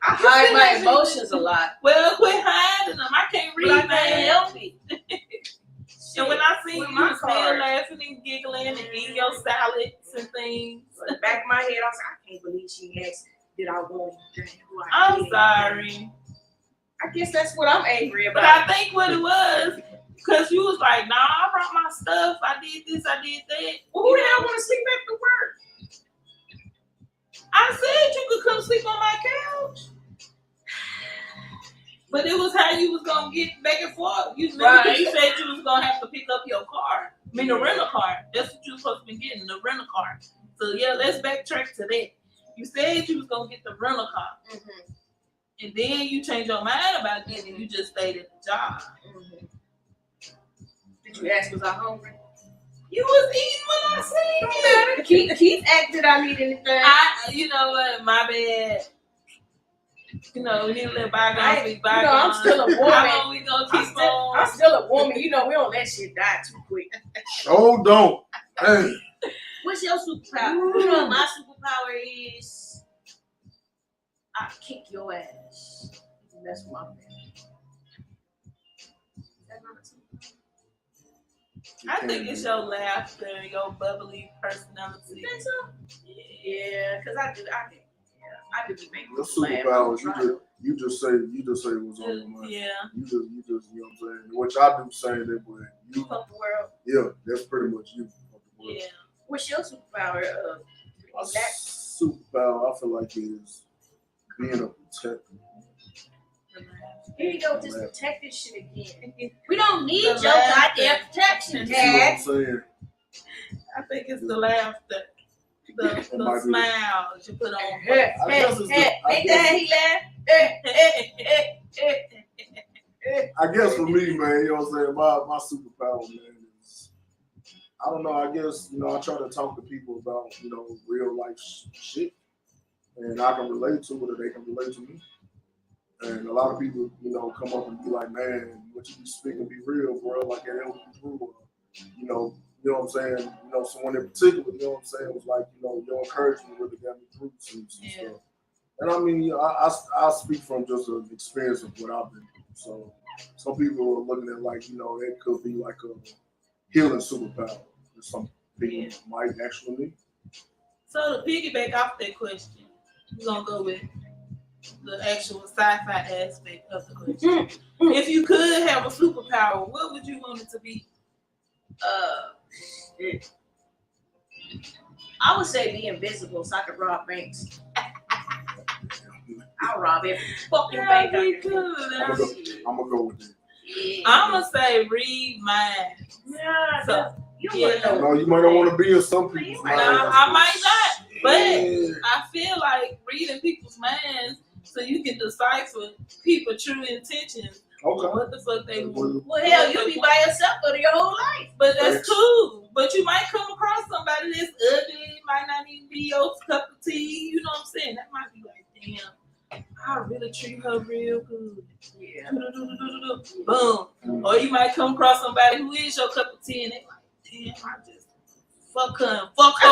I hide my emotions a lot. Well, quit hiding them. I can't read, But I man. can't help it. And when I see With you my still card. laughing and giggling and eating your salads and things. In the back of my head, I was like, I can't believe she asked, did I want to drink? I'm sorry. I guess that's what I'm angry But about. I think what it was, because you was like, nah, I brought my stuff. I did this, I did that. Well, who the hell want to sleep after work? I said you could come sleep on my couch. But it was how you was going to get back and forth. You said you was going to have to pick up your car. I mean, the rental car. That's what you were supposed to be getting, the rental car. So, yeah, let's backtrack to that. You said you was going to get the rental car. Mm-hmm. And then you changed your mind about it and you just stayed at the job. Mm-hmm. Did you ask, was I hungry? You was eating when I said Keith asked, did I need anything? you know what? My bad. You know, we need to let bygones be bygones. You know, I'm still a woman. How long we gonna keep on? I'm still a woman. You know, we don't let shit die too quick. Oh, don't. Hey. What's your superpower? You know what my superpower is? I kick your ass. That's my family. I think it's your laughter, your bubbly personality. You think so? Yeah, because I do be making Your people laugh. superpowers, you just say what's on your mind. Yeah. You just, you know what I'm saying? Which I do say that, but you. Fuck the world. Yeah, that's pretty much you. Yeah. What's your superpower? My superpower, I feel like, is being a protector. Here you go, just protect this shit again. We don't need your goddamn protection, Dad. You know what I'm saying? I think it's the laughter, the smiles you put on. Ain't that he laughed? I guess for me, man, you know what I'm saying? My superpower, man, is, I don't know, I guess, you know, I try to talk to people about, you know, real life shit. And I can relate to it or they can relate to me. And a lot of people, you know, come up and be like, man, what you be speaking be real, bro. Like, that helps you through. You know what I'm saying? You know, someone in particular, you know what I'm saying, was like, you know, your encouragement really got me through some stuff. And I mean, I speak from just an experience of what I've been through. So some people are looking at like, you know, it could be like a healing superpower that some people might actually need. So to piggyback off that question, we're gonna go with the actual sci-fi aspect of the question. If you could have a superpower, what would you want it to be? I would say be invisible so I could rob banks. I'll rob every fucking bank. I'm gonna go with it. Yeah. I'm gonna say read minds. Yeah, So, no, you might not want to be in some people's minds. I might not, but I feel like reading people's minds so you can decipher people's true intentions. Okay. What the fuck they want. Well, hell, you'll be by yourself for your whole life. But that's cool. But you might come across somebody that's ugly, might not even be your cup of tea. You know what I'm saying? That might be like, damn, I really treat her real good. Yeah. Boom. Or you might come across somebody who is your cup of tea and they like, damn, I just fuck her and fuck her.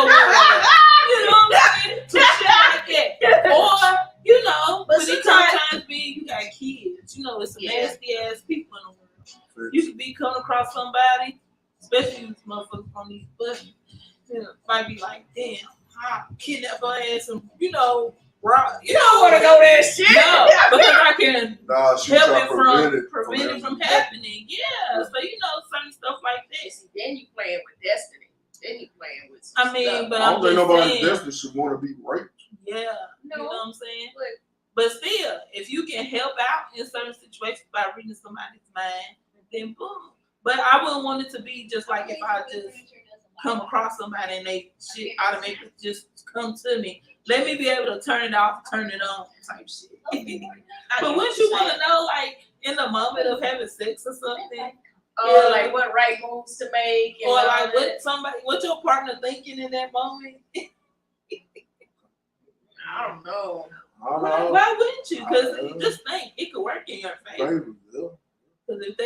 You know what I'm saying? Some shit like that. Or, you know, but it sometimes be you got kids. You know, it's some nasty ass people in the world. You could be coming across somebody, especially these motherfuckers on these buses, you know, might be like, damn, I kidnap her ass and, you know, rob. You don't want to go there shit. No, because I can help it prevent it from happening. Yeah, so you know, certain stuff like this. Then you playing with destiny. Then you playing with I mean, stuff. But I don't think nobody's destiny should want to be raped. Yeah, you know what I'm saying? But still, if you can help out in certain situations by reading somebody's mind, then boom. But I wouldn't want it to be just like if I just come across somebody and they shit automatically just come to me. Let me be able to turn it off, turn it on type shit. But wouldn't you want to know, like, in the moment of having sex or something? Like what right moves to make, or like what your partner thinking in that moment. I don't know. Why wouldn't you? Because just think, it could work in your favor. Because if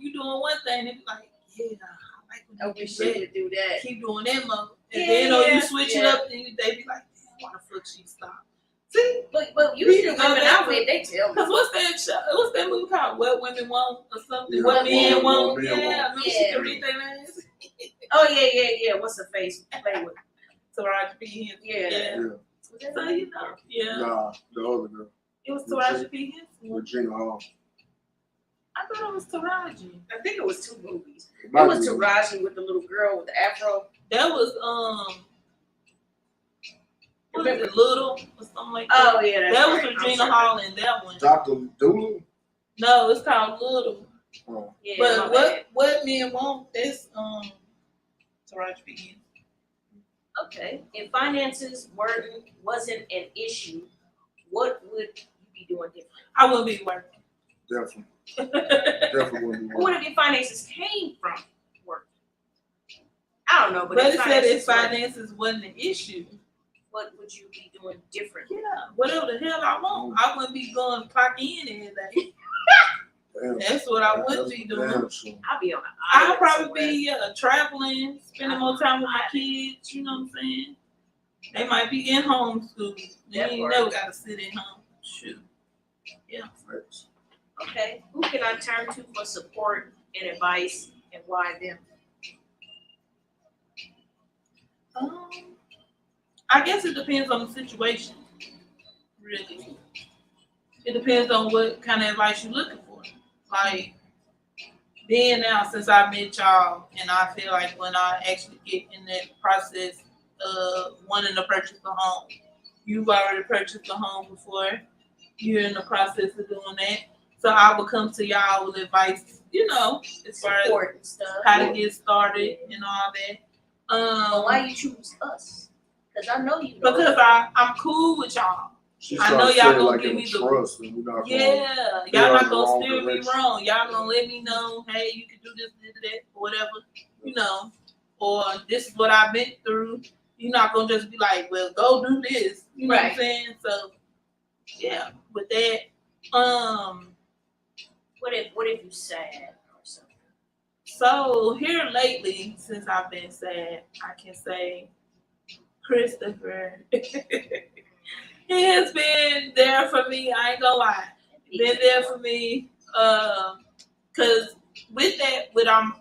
you doing one thing, they be like, yeah, I like when you do that. Keep doing that mode. And then you switch it up, and they be like, damn, why the fuck she stop? See, but usually women out with, they tell me. Because what's that movie called? What Women Want or something? What Men Want? Yeah, she can read their names. Oh yeah. What's her face? Play with Taraji P. Henson. Yeah. So you know, Nah, the other girl. It was Taraji P. Henson. Regina Hall. I thought it was Taraji. I think it was two movies. It was Taraji with the little girl with the afro. That was was it Little or something like that? Oh yeah, that was Regina Hall in that one. Dr. Doolittle? No, it's called Little. Oh. Yeah, but what Men Want? That's Taraji P. Henson. Okay. If finances wasn't an issue, what would you be doing different? I wouldn't be working. Definitely. Definitely wouldn't be working. What if your finances came from work? I don't know, but it said if finances wasn't an issue. what would you be doing differently? Yeah, whatever the hell I want. I wouldn't be going clock in every day. That's what I would be doing. I'll be on an I'll island probably somewhere. be traveling, spending more time with my kids. You know what I'm saying? They might be in homeschool. They That ain't part. never got to sit at home. Shoot. Yeah. Okay, who can I turn to for support and advice, and why them? I guess it depends on the situation. Really, it depends on what kind of advice you're looking for. Like being now, since I met y'all, and I feel like when I actually get in that process of wanting to purchase a home, you've already purchased a home before. You're in the process of doing that. So I will come to y'all with advice, as far as Support and stuff. how to get started and all that. But why you choose us? Because I know you know. Because I'm cool with y'all. I know y'all gonna give me the trust, and we're not y'all not gonna wrong steer me direction. wrong. Y'all gonna let me know, hey, you can do this, that, or whatever, or this is what I've been through. You're not gonna just be like, well, go do this. You know what I'm saying? So yeah, with that, what if you sad or something? so here lately, since I've been sad, I can say Christopher. He has been there for me. I ain't gonna lie. Been there for me. Cause with that, we both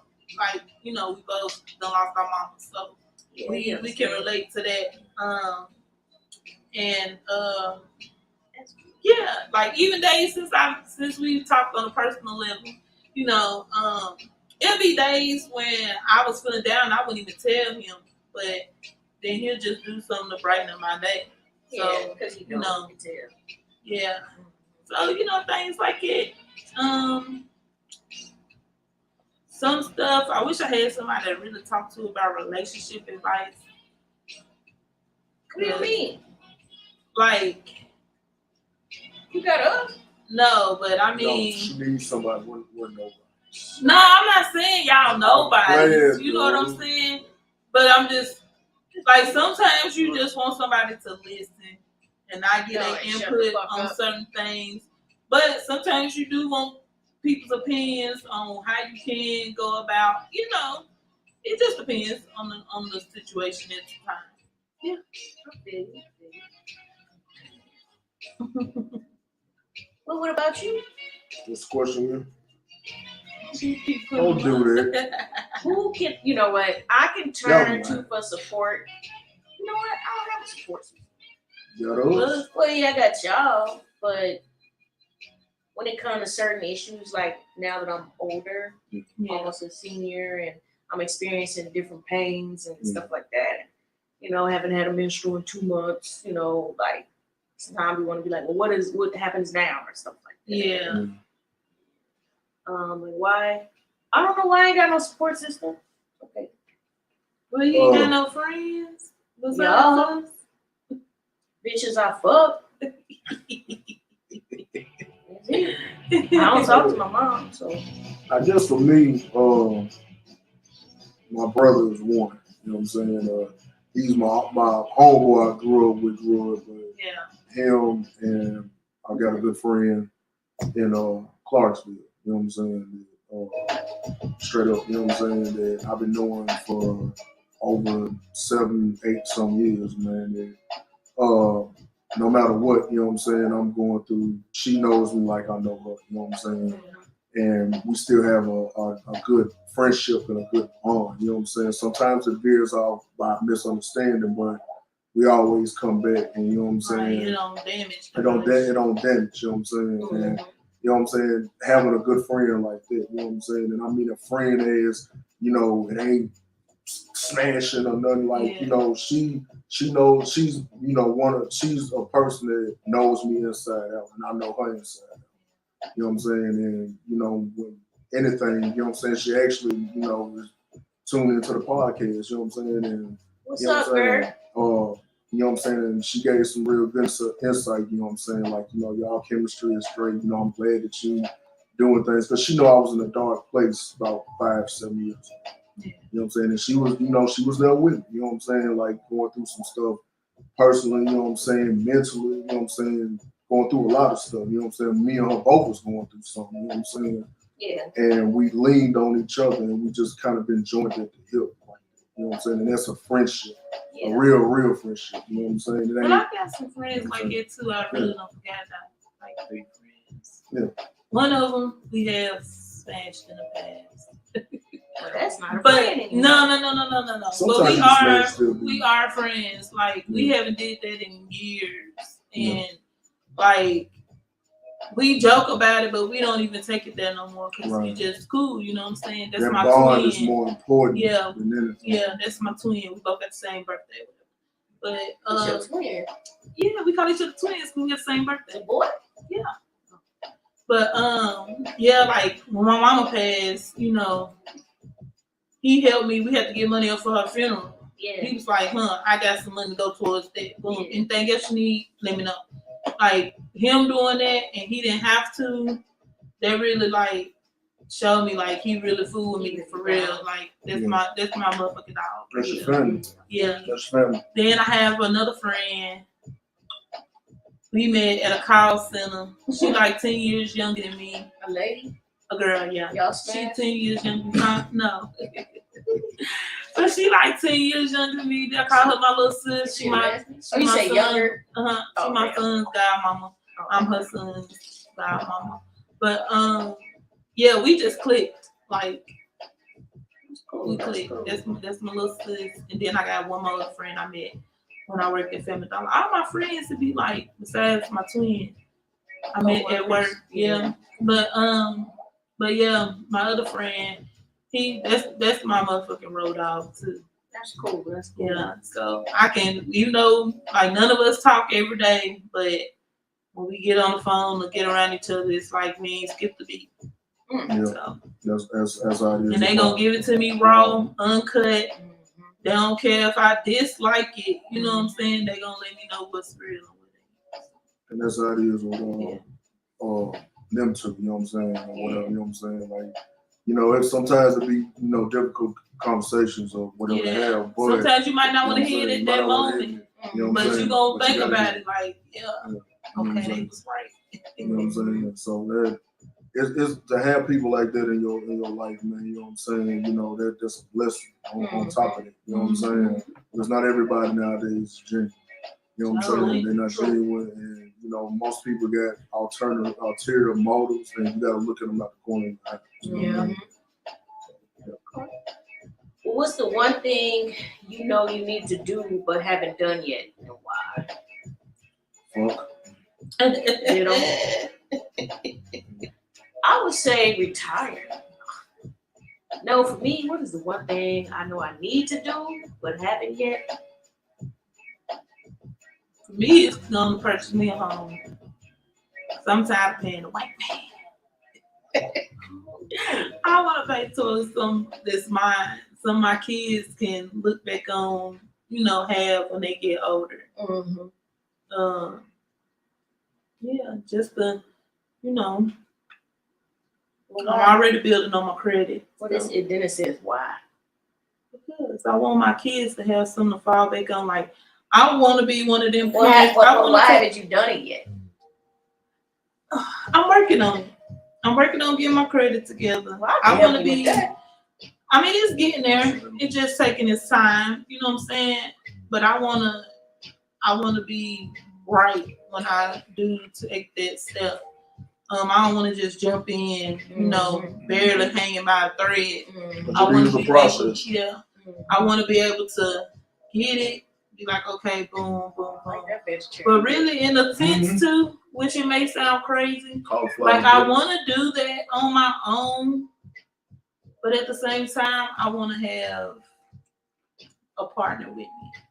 done lost our mama, so we can relate to that. And yeah, like even days since we've talked on a personal level, it'll be days when I was feeling down, I wouldn't even tell him, but then he'll just do something to brighten up my day. So because you can tell. Yeah. So things like it. Some stuff I wish I had somebody to really talk to about relationship advice. What do you mean? Like you got us? No, but I mean, no, she needs somebody with nobody. No, I'm not saying y'all nobody. You know what I'm saying? But I'm just like sometimes you just want somebody to listen and not get their input on certain things. But sometimes you do want people's opinions on how you can go about. It just depends on the situation at the time. Yeah. Well, what about you? This question don't do that. Who can? You know what? I can turn to for support. You know what? I don't have a support system. Well, yeah, I got y'all, but when it comes to certain issues, like now that I'm older, almost a senior, and I'm experiencing different pains and stuff like that. Haven't had a menstrual in 2 months. Like sometimes we want to be like, well, what happens now or stuff like that. Yeah. And why? I don't know why I ain't got no support system. Okay. Well, you ain't got no friends. Y'all, bitches I fuck. I don't talk to my mom, so. I guess for me, my brother is one. You know what I'm saying? He's my homeboy I grew up with. Him and I got a good friend in Clarksville. You know what I'm saying? Straight up, you know what I'm saying? That I've been knowing for over 7, 8 some years, man. No matter what, you know what I'm saying, I'm going through, she knows me like I know her, you know what I'm saying? And we still have a good friendship and a good bond, you know what I'm saying? Sometimes it veers off by misunderstanding, but we always come back, and you know what I'm saying? It don't damage. It don't damage, you know what I'm saying? And, you know what I'm saying? Having a good friend like that, you know what I'm saying? And I mean a friend is, it ain't smashing or nothing like, she knows she's, she's a person that knows me inside out, and I know her inside out. You know what I'm saying? And, when anything, you know what I'm saying? She actually, is tuned into the podcast, you know what I'm saying? And, what's up, girl? You know what I'm saying? And she gave some real good insight, you know what I'm saying? Like, y'all chemistry is great. I'm glad that you doing things. Because she know I was in a dark place about 5, 7 years. You know what I'm saying? And she was, she was there with me, you know what I'm saying? Like going through some stuff personally, you know what I'm saying, mentally, you know what I'm saying, going through a lot of stuff, you know what I'm saying. Me and her both was going through something, you know what I'm saying. Yeah. And we leaned on each other and we just kind of been joined at the hip. You know what I'm saying? And that's a friendship. Yeah. A real friendship. You know what I'm saying? It But ain't, I got some friends like it too. I really don't forget that. Like 3 friends. Yeah. One of them we have smashed in the past. Well, that's not a But friend anymore. no. But sometimes you smash still be. we are friends. Like we Yeah. haven't did that in years. And like we joke about it, but we don't even take it there no more because we Right. just cool. You know what I'm saying? That's That my bond twin. is more important Yeah. than anything. Yeah, that's my twin. We both got the same birthday. But What's your twin? yeah, we call each other twins. We got the same birthday. The boy? Yeah. But yeah, like when my mama passed, you know, he helped me. We had to get money up for her funeral. Yeah. He was like, I got some money to go towards that. Boom. Yeah. Anything else you need, let me know. Like him doing that and he didn't have to, that really like showed me like he really fooled me for real. Like that's my motherfucking dog. That's your family. Yeah. That's family. Then I have another friend. We met at a call center. She like 10 years younger than me. A lady? A girl, yeah. Y'all She smashed? 10 years younger than me. No. But she like 10 years younger than me. I call her my little sis. She my Oh, you my say son. younger? She my son's godmama. I'm her son's godmama. But yeah, we just clicked. Like we clicked. That's my little sis. And then I got one more friend I met when I worked at Family Dollar. All my friends to be like, besides my twin, I met at work. Yeah. But yeah, my other friend, that's my motherfucking road dog too. That's cool. That's cool. Yeah. So I can, like none of us talk every day, but when we get on the phone or get around each other, it's like we ain't skip the beat. Yeah. So, that's how it is. and they gonna give it to me raw, uncut. They don't care if I dislike it. You know what I'm saying? They gonna let me know what's real with it. And that's how it is with them two, you know what I'm saying? Or whatever, you know what I'm saying? Like, if sometimes it be, difficult conversations or whatever they have. But sometimes you might not want to hear it at that moment. But you gonna think about it like, okay, they was right. You know what I'm saying? So that it's to have people like that in your life, man. You know what I'm saying? That's a blessing on top of it. You know what I'm saying? Because not everybody nowadays is genuine. You know what I'm saying? They're not genuine, and most people got ulterior motives, and you got to look at them out the corner of your eye. Well, what's the one thing you need to do but haven't done yet, and why? Fuck. I would say retire. No, for me, what is the one thing I know I need to do but haven't yet? For me, it's gonna purchase me a home. I'm tired of paying the white man. I want to pay towards some that's mine. Some of my kids can look back on, have when they get older. Mm-hmm. Yeah, just the, I'm already building on my credit. What is it? Then it says why? Because I want my kids to have something to fall back on. Like, I want to be one of them. Why haven't you done it yet? I'm working on it. I'm working on getting my credit together. Well, I want to be. I mean, it's getting there. It's just taking its time. You know what I'm saying? But I wanna be right when I do take that step. I don't want to just jump in, barely hanging by a thread. Mm-hmm. I want to be process. I want to be able to get it, be like, okay, boom, boom, boom. But really, in a sense too, which it may sound crazy, like I want to do that on my own, but at the same time, I want to have a partner with me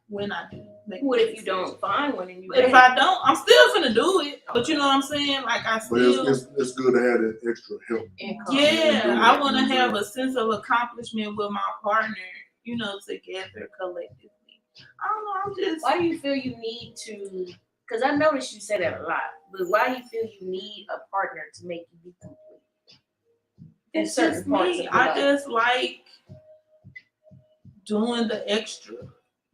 when I do. What if you don't find one and you? But if I don't, I'm still gonna do it. But you know what I'm saying? Like I still. But it's good to have that extra help. Yeah, I want to have a sense of accomplishment with my partner. Together collectively. I don't know. I'm just. Why do you feel you need to? Because I noticed you say that a lot. But why do you feel you need a partner to make you be complete? It's just me. I just like doing the extra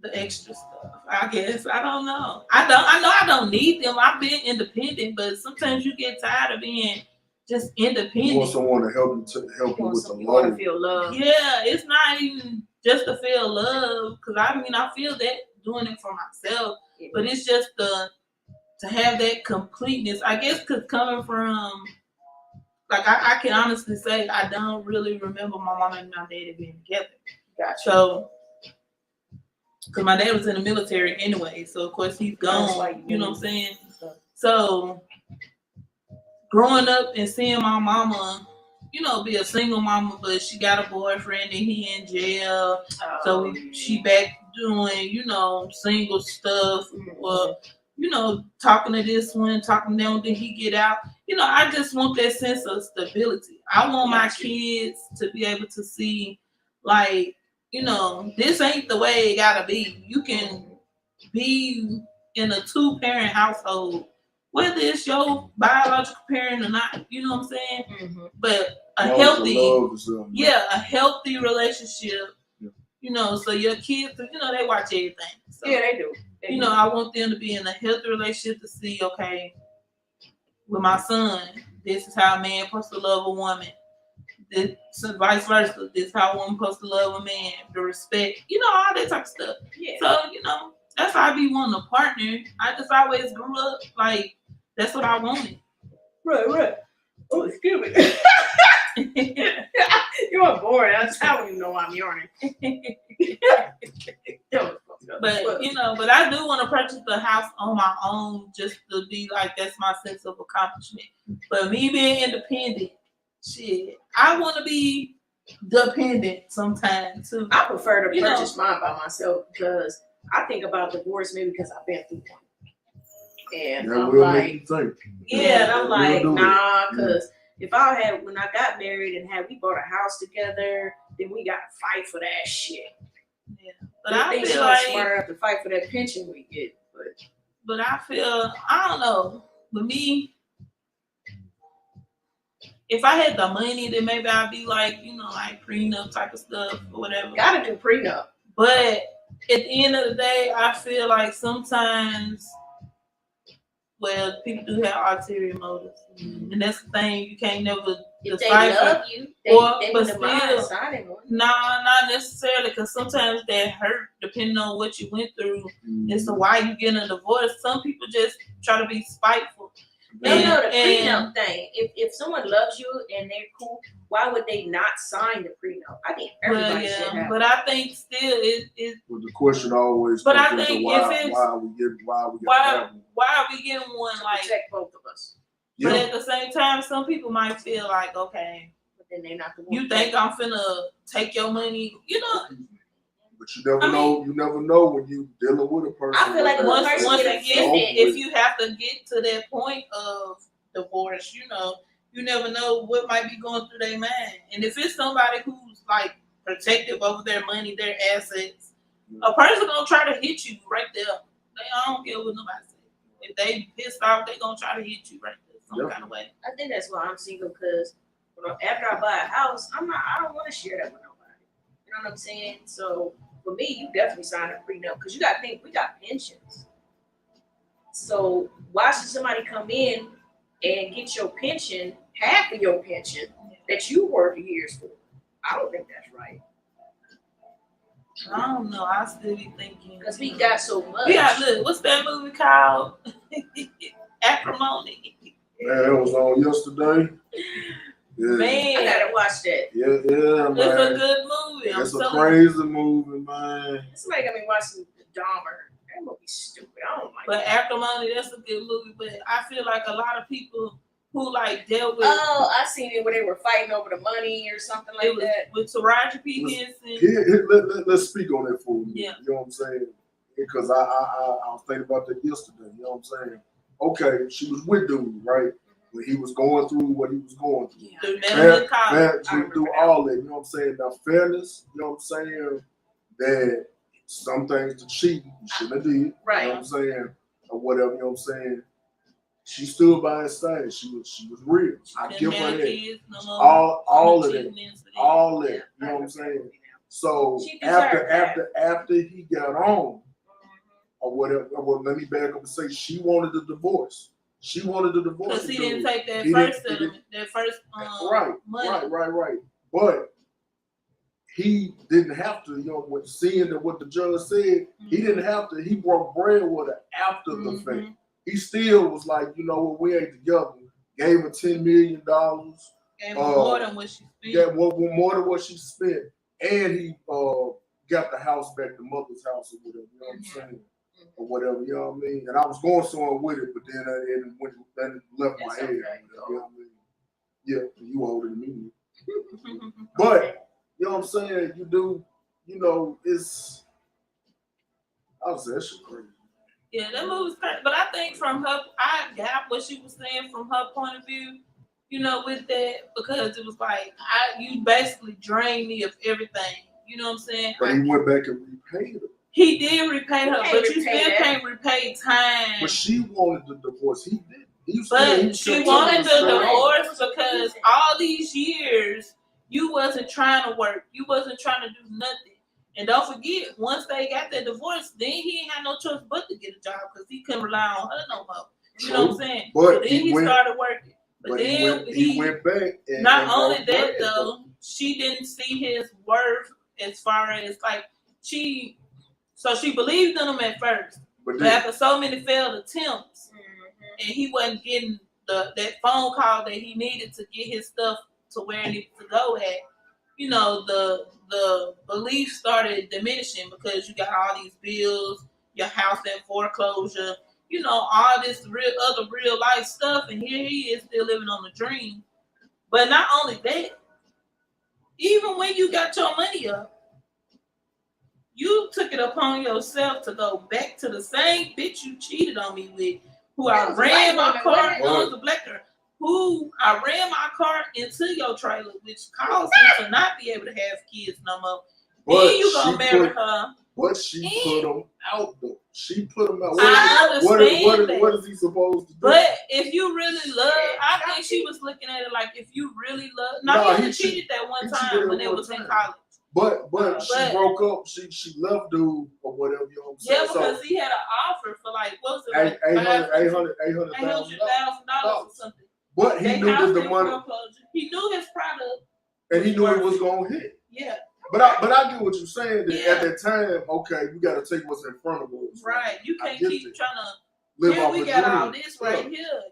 stuff. I guess I don't know. I know I don't need them. I've been independent, but sometimes you get tired of being just independent. You want someone to help you with the You want to load. feel love. Yeah, it's not even just to feel love, because I feel that doing it for myself, but it's just to have that completeness. I guess because coming from, like, I can honestly say I don't really remember my mom and my daddy being together. Gotcha. So, because my dad was in the military anyway, so of course he's gone. You know what I'm saying? So, growing up and seeing my mama, be a single mama, but she got a boyfriend and he in jail. So she back doing, single stuff. Talking to this one, talking to them, then he get out. I just want that sense of stability. I want my kids to be able to see, like, this ain't the way it gotta be. You can be in a 2-parent household, whether it's your biological parent or not, you know what I'm saying? Mm-hmm. But a healthy relationship, so your kids, they watch everything. So, yeah, they do. I want them to be in a healthy relationship to see, okay, with my son, this is how a man supposed to love a woman. This, vice versa. This is how a woman supposed to love a man. The respect, all that type of stuff. Yeah. So, that's how I be wanting a partner. I just always grew up like that's what I wanted. Right. Oh, excuse me. You are boring. I don't even know why I'm yawning. But I do want to purchase the house on my own, just to be like, that's my sense of accomplishment. But me being independent, shit, I want to be dependent sometimes too. I prefer to purchase mine by myself because I think about divorce maybe because I've been through one. And I'm like, nah, because if when I got married and we bought a house together, then we got to fight for that shit. Yeah. But I think feel like smarter have to fight for that pension we get. But I feel, I don't know. With me, if I had the money, then maybe I'd be like, like prenup type of stuff or whatever. Gotta do prenup. But at the end of the day, I feel like sometimes, people do have ulterior motives. Mm-hmm. And that's the thing, you can't never if decipher. They love you, they but still, not necessarily, because sometimes that hurt depending on what you went through. Mm-hmm. And so why you getting a divorce. Some people just try to be spiteful. The prenup thing. If someone loves you and they're cool, why would they not sign the prenup? I think everybody should have. But I think still it. Well, the question always. But I think why are we getting one to like protect both of us? But at the same time, some people might feel like, okay, but then they not the one. You think I'm finna take your money, But you never know. You never know when you dealing with a person. I feel like once again, if you have to get to that point of divorce, you never know what might be going through their mind. And if it's somebody who's like protective over their money, their assets, a person gonna try to hit you right there. I don't care what nobody says. If they pissed off, they gonna try to hit you right there some kind of way. I think that's why I'm single, because after I buy a house, I don't want to share that with nobody. You know what I'm saying? So for me, you definitely sign a prenup, because you got to think we got pensions. So why should somebody come in and get your pension, half of your pension that you worked years for? I don't think that's right. I don't know. I still be thinking, because we got so much. Look, what's that movie called? Acrimony. Man, it was on yesterday. Yeah. Man, I gotta watch that. Yeah, man. It's a good movie. It's a crazy movie, man. It's like I mean watching Dahmer. That movie's stupid. I don't like But Acrimony, that's a good movie. But I feel like a lot of people who like dealt with. Oh, I seen it where they were fighting over the money or something like that. With Taraji P. Henson. Let's speak on it for a minute. Yeah. You know what I'm saying? Because I was thinking about that yesterday. You know what I'm saying? Okay, she was with dude, right? When he was going through what he was going through. Yeah. Through all that. You know what I'm saying? Now, fairness, you know what I'm saying? That some things to cheat, you shouldn't have did. Right. You know what I'm saying? Or whatever, you know what I'm saying? She stood by his side. She was real. I give her that. All of that. All that. You know what I'm saying? So after he got on, or whatever. Well, let me back up and say she wanted a divorce. She wanted a divorce. Because he didn't take that He first didn't- settlement, that first money. Right. But he didn't have to, with seeing that what the judge said, he didn't have to. He broke bread with her after the fact. He still was like, you know what, we ain't together. Gave her $10 million. Gave her more than what she spent. Yeah, more than what she spent. And he got the house back, the mother's house or whatever, you know what I'm saying? Or whatever, you know what I mean? And I was going somewhere with it, but then it left my head. You know what I mean? Yeah, you older than me. But, you know what I'm saying? You do, it's, I was saying, that shit crazy. Yeah, that movie's crazy. But I think from her, I got what she was saying from her point of view, with that, because it was like, you basically drained me of everything. You know what I'm saying? But he went back and repaid her. He did repay her, but you still can't repay time. But she wanted the divorce. He did. But she wanted the divorce because all these years, you wasn't trying to work. You wasn't trying to do nothing. And don't forget, once they got that divorce, then he ain't had no choice but to get a job because he couldn't rely on her no more. You know what I'm saying? But so then he started working. But then he went back. And not only that, though, she didn't see his worth as far as like So she believed in him at first, but after so many failed attempts, and he wasn't getting that phone call that he needed to get his stuff to where it needed to go at, the belief started diminishing because you got all these bills, your house at foreclosure, all this real life stuff, and here he is still living on the dream. But not only that, even when you got your money up, you took it upon yourself to go back to the same bitch you cheated on me with, who I ran my car, the black girl, who I ran my car into your trailer, which caused me to not be able to have kids no more. Then you gonna marry her. But she put him out though. She put him out. I understand what is he supposed to do? But if you really love, I think she was looking at it like if you really love. He cheated that one time when they was in college. But she broke up. She left dude or whatever. You know what I'm saying? Yeah, because he had an offer for like what was it? $800,000 or something. But he knew that the money. He knew his product, and he knew it was gonna hit. Yeah. But I get what you're saying. That at that time, okay, we got to take what's in front of us. Right. You can't keep trying to. Here we got all this right here,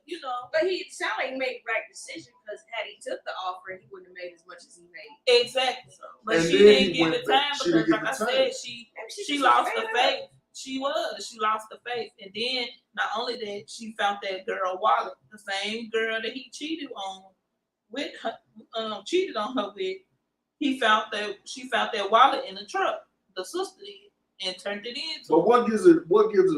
But he sounded like he made the right decision because had he took the offer, he wouldn't have made as much as he made. Exactly. But she didn't give the time because, like I said, she lost the faith. She lost the faith, and then not only that, she found that girl wallet, the same girl that he cheated on with her, cheated on her with. She found that wallet in the truck. The sister did and turned it in. But what gives it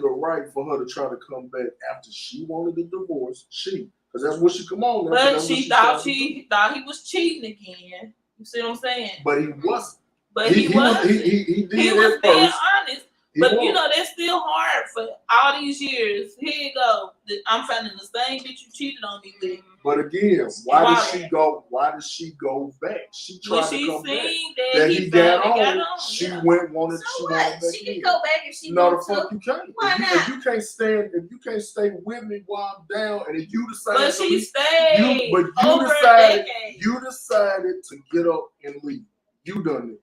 a right for her to try to come back after she wanted the divorce? Because that's what she come on. But she thought he was cheating again. You see what I'm saying? But he wasn't. But he wasn't. He did he was being honest. But won't. That's still hard for all these years. Here you go. I'm finding the same bitch you cheated on me with. But again, why did she go back? She tried to come back. That he got on. She wanted so she wanted what? She can go back if she wants to. No, the fuck you can't. Why not? If you can't stay with me while I'm down, and if you decide but she stayed. You decided to get up and leave. You done it.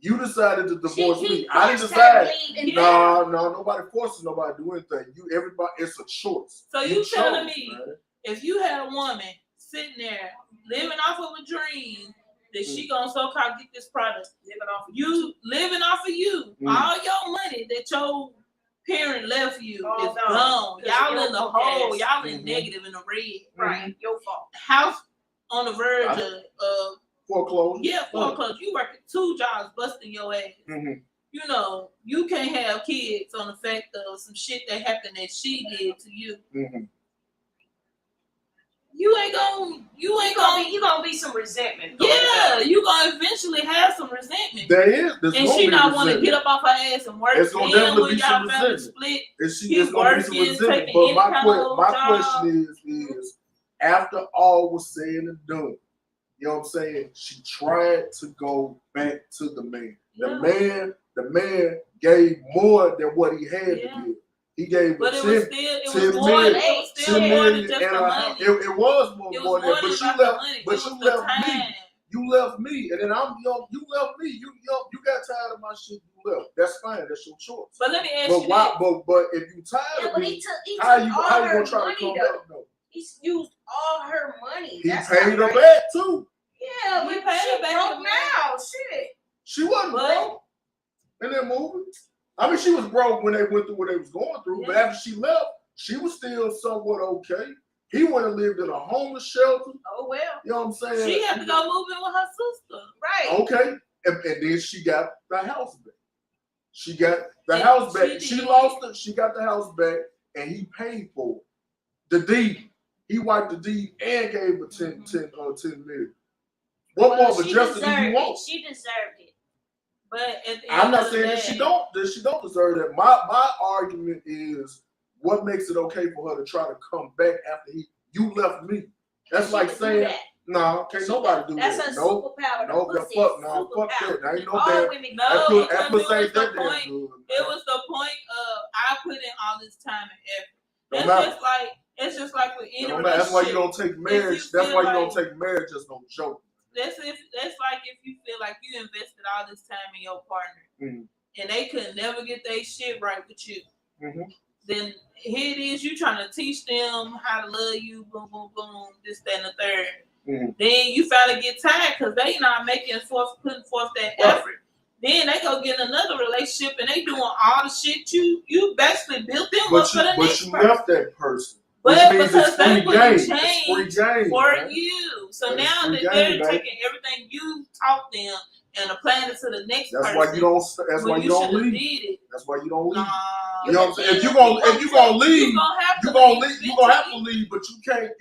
You decided to divorce me. I didn't decide. No, nobody forces nobody to do anything. It's a choice. So you telling me, man, if you had a woman sitting there living off of a dream that she gonna so-called get this product, living off of you, all your money that your parent left you is gone. Y'all in the hole. Y'all in negative in the red. Right, your fault. House on the verge of foreclosure. Yeah, foreclosure. You working 2 jobs, busting your ass. Mm-hmm. You can't have kids on the fact of some shit that happened that she did to you. Mm-hmm. You gonna be some resentment. Yeah, you gonna eventually have some resentment. There is. And she not want to get up off her ass and work. It's gonna definitely be some resentment. Split. It's gonna be some resentment. But my question is, after all was said and done, you know what I'm saying? She tried to go back to the man. Yeah. The man gave more than what he had to give. He gave But her it was 10 still, it 10 was more. million, It was still 10 more than million just and the a money. house. It was more, It was more than that. more But than you about the left, money. but It you was the left me. time. You left me, and then I'm young. You left me. You got tired of my shit. You left. That's fine. That's your choice. But let me ask But you why? this. But if you tired Yeah, of but me, he took how all you her gonna try to money come though. back though? He's used all her money. He That's paid not her right. back too. Yeah, He but paid she her back broke in now. Shit. She wasn't But- broke in that movie. I mean, she was broke when they went through what they was going through, but Yeah. after she left, she was still somewhat okay. He went and lived in a homeless shelter. Oh well. You know what I'm saying? She had to go move in with her sister. Right. Okay, and then she got the house back. She got the And house back. she She did. lost it. She got the house back, and he paid for it. The deed. He wiped the deed and gave her 10 million. What more of a she justice do you deserved want? it. She deserved it. But at the end I'm not of the saying day, that she don't deserve that. My argument is what makes it okay for her to try to come back after you left me. That's She like would do saying, that. nah, can't She nobody does. do That's that. her No, superpower. no, The the pussy fuck, is no, fuck superpower. that. Ain't no All damn. women No, That because pussy it was ain't the that damn point. good. It was the point of I put in all this time and effort. Don't That's matter. just like it's just like with any No matter. That's why you relationship. don't take marriage. That's feel why you like- don't take marriage as no joke. That's like if you feel like you invested all this time in your partner and they could never get their shit right with you. Mhm. Then here it is, you trying to teach them how to love you, boom, boom, boom, this, that, and the third. Then you finally get tired because they not putting forth that effort. Then they go get another relationship and they doing all the shit you basically built them up for the next you person. left that person. But Which means because it's they free wouldn't game. It's change free game, for man. you. So But it's now free that game, they're baby. taking everything you taught them and applying it to the next That's person. why you don't. That's why when you don't should've leave. did it. That's why you don't leave. Nah. You know what I'm saying? If you gonna leave, you gonna have to leave. But you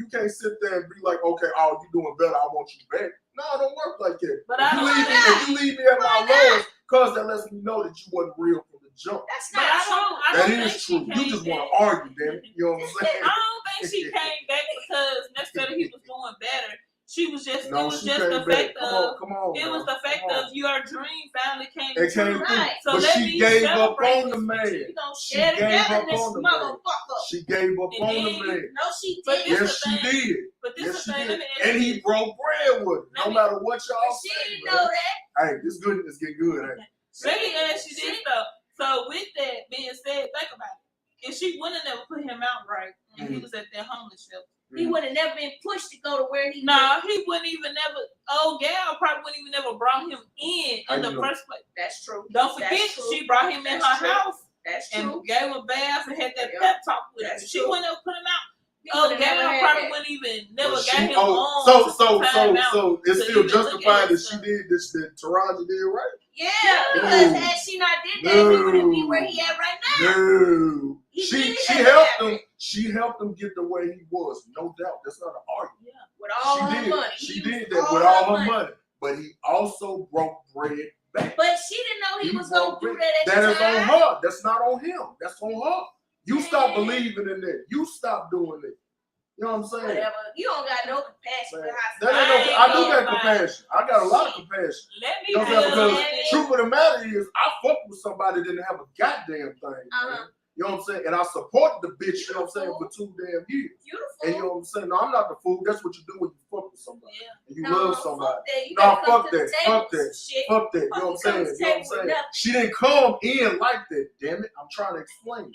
can't sit there and be like, okay, oh, you doing better. I want you back. No, it don't work like that. But If you leave me at my lowest, cause that lets me know that you wasn't real from the jump. That's But not I true. don't That think is she true. You came just back. want to argue, damn it. You know what I'm saying? I don't think she came back because necessarily he was doing better. She was just No, it was she just came the back. fact of Come on. it was the fact of your dream finally came It came true. through. Right. So But let she me gave up celebrate on the this with man. you. We gonna She share gave together up this on the man. motherfucker. She gave up And on the then- man. No, she But did. this Yes, the she thing. did. But this Yes, is she the thing. did. Let me ask And you he this. broke bread with her. Let No me- matter what y'all But say, she didn't man. know that. Hey, this good. It's getting good. Hey. Let me ask you this though. So with that being said, think about it. If she wouldn't have never put him out right and he was at that homeless shelter. He would have never been pushed to go to where he Nah, he wouldn't even never. Oh, Gal probably wouldn't even never brought him in How the you know? first place. That's true. Don't forget, That's true. she brought him in That's her true. house That's and true. gave him a bath and had that Yeah. pep talk with him. That's She true. wouldn't have put him out. He Oh, would've never Gal had probably that. wouldn't even never But got she- him oh, on. so took some time out it's to still even look at justified that his she stuff. did this. That Taraji did right. Yeah, No. because had she not did that, he wouldn't be where he at right now. No, He she needed she that helped happen. him. She helped him get the way he was. No doubt. That's not an argument. With all She her did. money. She He did used that with all her money. But he also broke bread back. But she didn't know he was going to do broke that bread. at the That is on time. her. That's not on him. That's on her. You stop Man. believing in that. You stop doing it. You know what I'm saying? Whatever. You don't got no compassion Man, for how that I ain't ain't no, I do gonna got lie. compassion. I got a lot of compassion. Let me You know what I'm saying? build Because it. truth of the matter is, I fucked with somebody that didn't have a goddamn thing. Man. You know what I'm saying? And I supported the bitch, you know what I'm saying, for 2 damn years. Beautiful. And you know what I'm saying? No, I'm not the fool. That's what you do when you fuck with somebody. Yeah. And you No, love somebody. Fuck that. You No, gotta come fuck to the that. table Fuck with that. some shit. Fuck that. You know what I'm Fuck, you saying? come You know what I'm to the table with saying? nothing. She didn't come in like that, damn it. I'm trying to explain.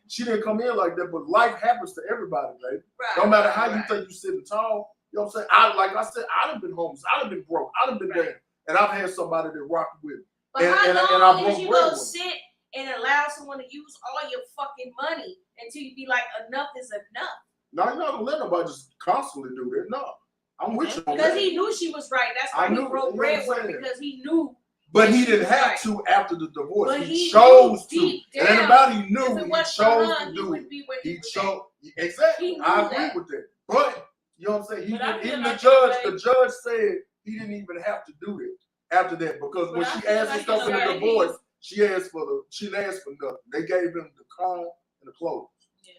She didn't come in like that, but life happens to everybody, baby. Right. No matter how you Right. think you sitting tall, you know what I'm saying? Like I said, I done been homeless, I done been broke, I done been Right. down, and I've had somebody that rocked with me. But And how I long broke is you bread gonna with sit and allow someone to use all your fucking money until you be like, enough is enough? No, you're not gonna let nobody just constantly do that. No, I'm with you on Because that. he knew she was right. That's why I he knew, broke you know bread what with I'm her, saying? because he knew. But he she didn't was have right. to after the divorce. But He he chose knew to. deep And down, everybody If knew it he wasn't for chose her, to he do it. wouldn't be where he He was chose exactly. He knew I agree that. with that. But you know what I'm saying? He But I didn't, feel even like the judge said he didn't even have to do that after that, because when But I she feel asked for like stuff it's in the already- divorce, she didn't ask for nothing. They gave him the car and the clothes.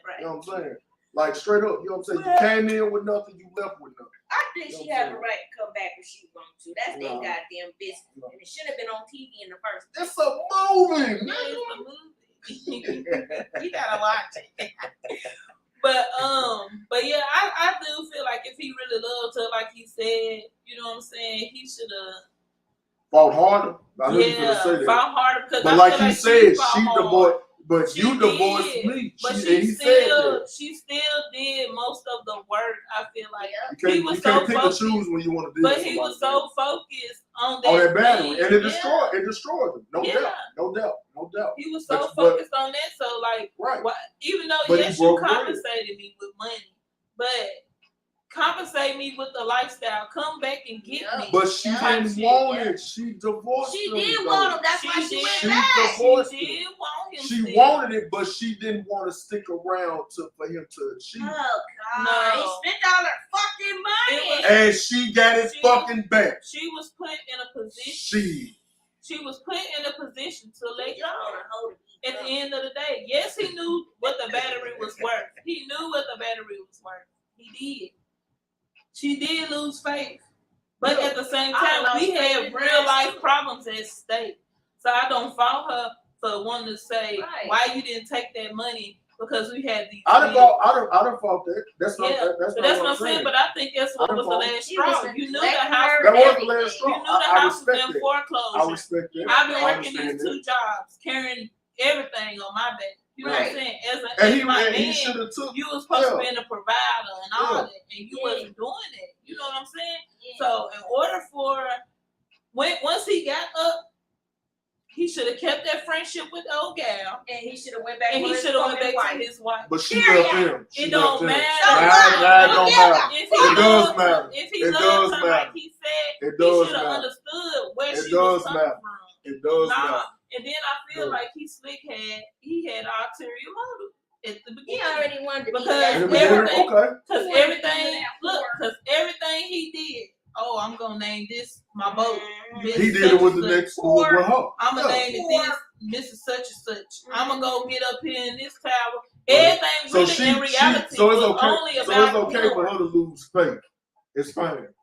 Right. You know what I'm saying? Like straight up, you know what I'm saying? You came in with nothing, you left with nothing. I think You know she what I'm had the saying? right to come back if she wanted to. That's their No. goddamn business. No. And it should have been on TV in the first place. It's a movie, Yeah, man. it's a movie. He gotta watch it. But yeah, I do feel like if he really loved her, like he said, you know what I'm saying, he should have fought harder. I knew you were gonna say that. fought harder because But I like feel he like said, fought she hard. divorced, but She you did, divorced me. but and she he said still that. she still did most of the work. I feel like You he was can't so pick focused, and choose when you want to do but somebody. he was so focused on that battery, thing. and it destroyed him. No doubt. He was so But- focused on that. So like, Right. even though But yes, he you broke bread. compensated me with money, but compensate me with the lifestyle. Come back and get me. But she didn't want it. She divorced She him. did want him. That's why she went back. She did want him. She still. wanted it, but she didn't want to stick around for him to achieve. Oh God! No. He spent all that fucking money. And she got it fucking back. She was put in a position. She was put in a position to let go. At the end of the day, yes, he knew what the battery was worth. He knew what the battery was worth. He did. She did lose faith, but at the same time, we had real life problems at stake. So I don't fault her for wanting to say why you didn't take that money because we had these. I don't fault that. That's not. That's what I'm saying. But I think that's what was the last straw. You knew the house. That was the last straw. You knew the house was in that. foreclosure. I respect that. I've been working these 2 jobs, carrying everything on my back. You know what I'm saying? As he should have took. You was supposed to be a provider and all that, and you wasn't doing that. You know what I'm saying? So in order for once he got up, he should have kept that friendship with the old gal, and he should have went back. And he should have went back to his wife. But she left him. It don't matter. It don't matter. It does matter. If he loved her like he said, he should have understood where she was coming from. It does matter. And then I feel like he had ulterior motive at the beginning. He already wanted to because everything he did. Oh, I'm gonna name this my boat. He did it with the next with her. I'm gonna name it this Mrs. Such and Such. I'm gonna go get up here in this tower. Everything in reality so it's was okay. only about So it's okay for her to lose faith. It's fine.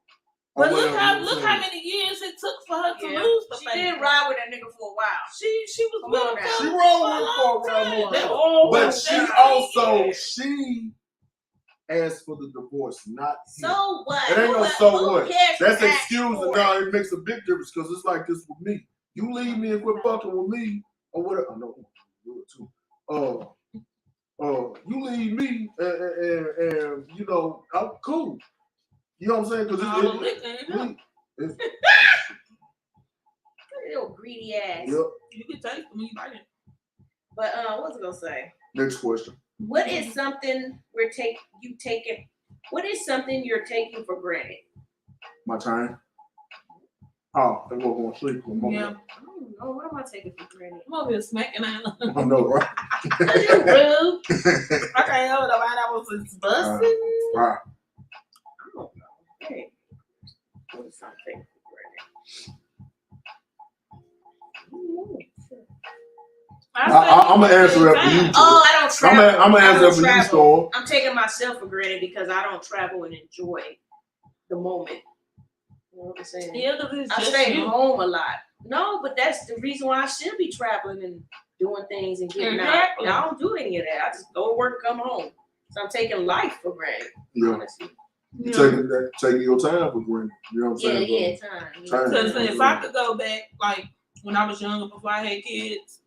But look how many years it took for her to lose the faith. She did ride with that nigga for a while. She was with him She rode with him for a while. But she asked for the divorce, not him. So what? It ain't no so what. That's excusing. No, it makes a big difference because it's like this with me. You leave me and quit fucking with me or whatever. I know you do it too. You leave me and you know I'm cool. You know what I'm saying? Because it's little greedy ass. Yep. You can taste when you bite it. But what was I gonna say? Next question. What is something What is something you're taking for granted? My time. Oh, they were going to sleep. Yeah. I don't know. What am I taking for granted? I'm over here smacking out. I know, right? You rude. I can't help it. Why that was busting. Right. I don't know. Hey. What is something for granted? I'm gonna answer that for you. Oh, I don't travel. I'm gonna answer that for you, Storm. I'm taking myself for granted because I don't travel and enjoy the moment. You know what I'm saying? Yeah, I stay home a lot. No, but that's the reason why I should be traveling and doing things and getting out. I don't do any of that. I just go to work and come home. So I'm taking life for granted. Yeah. Honestly. You taking your time for granted. You know what I'm saying? Yeah, time. Because if I could go back, like when I was younger, before I had kids,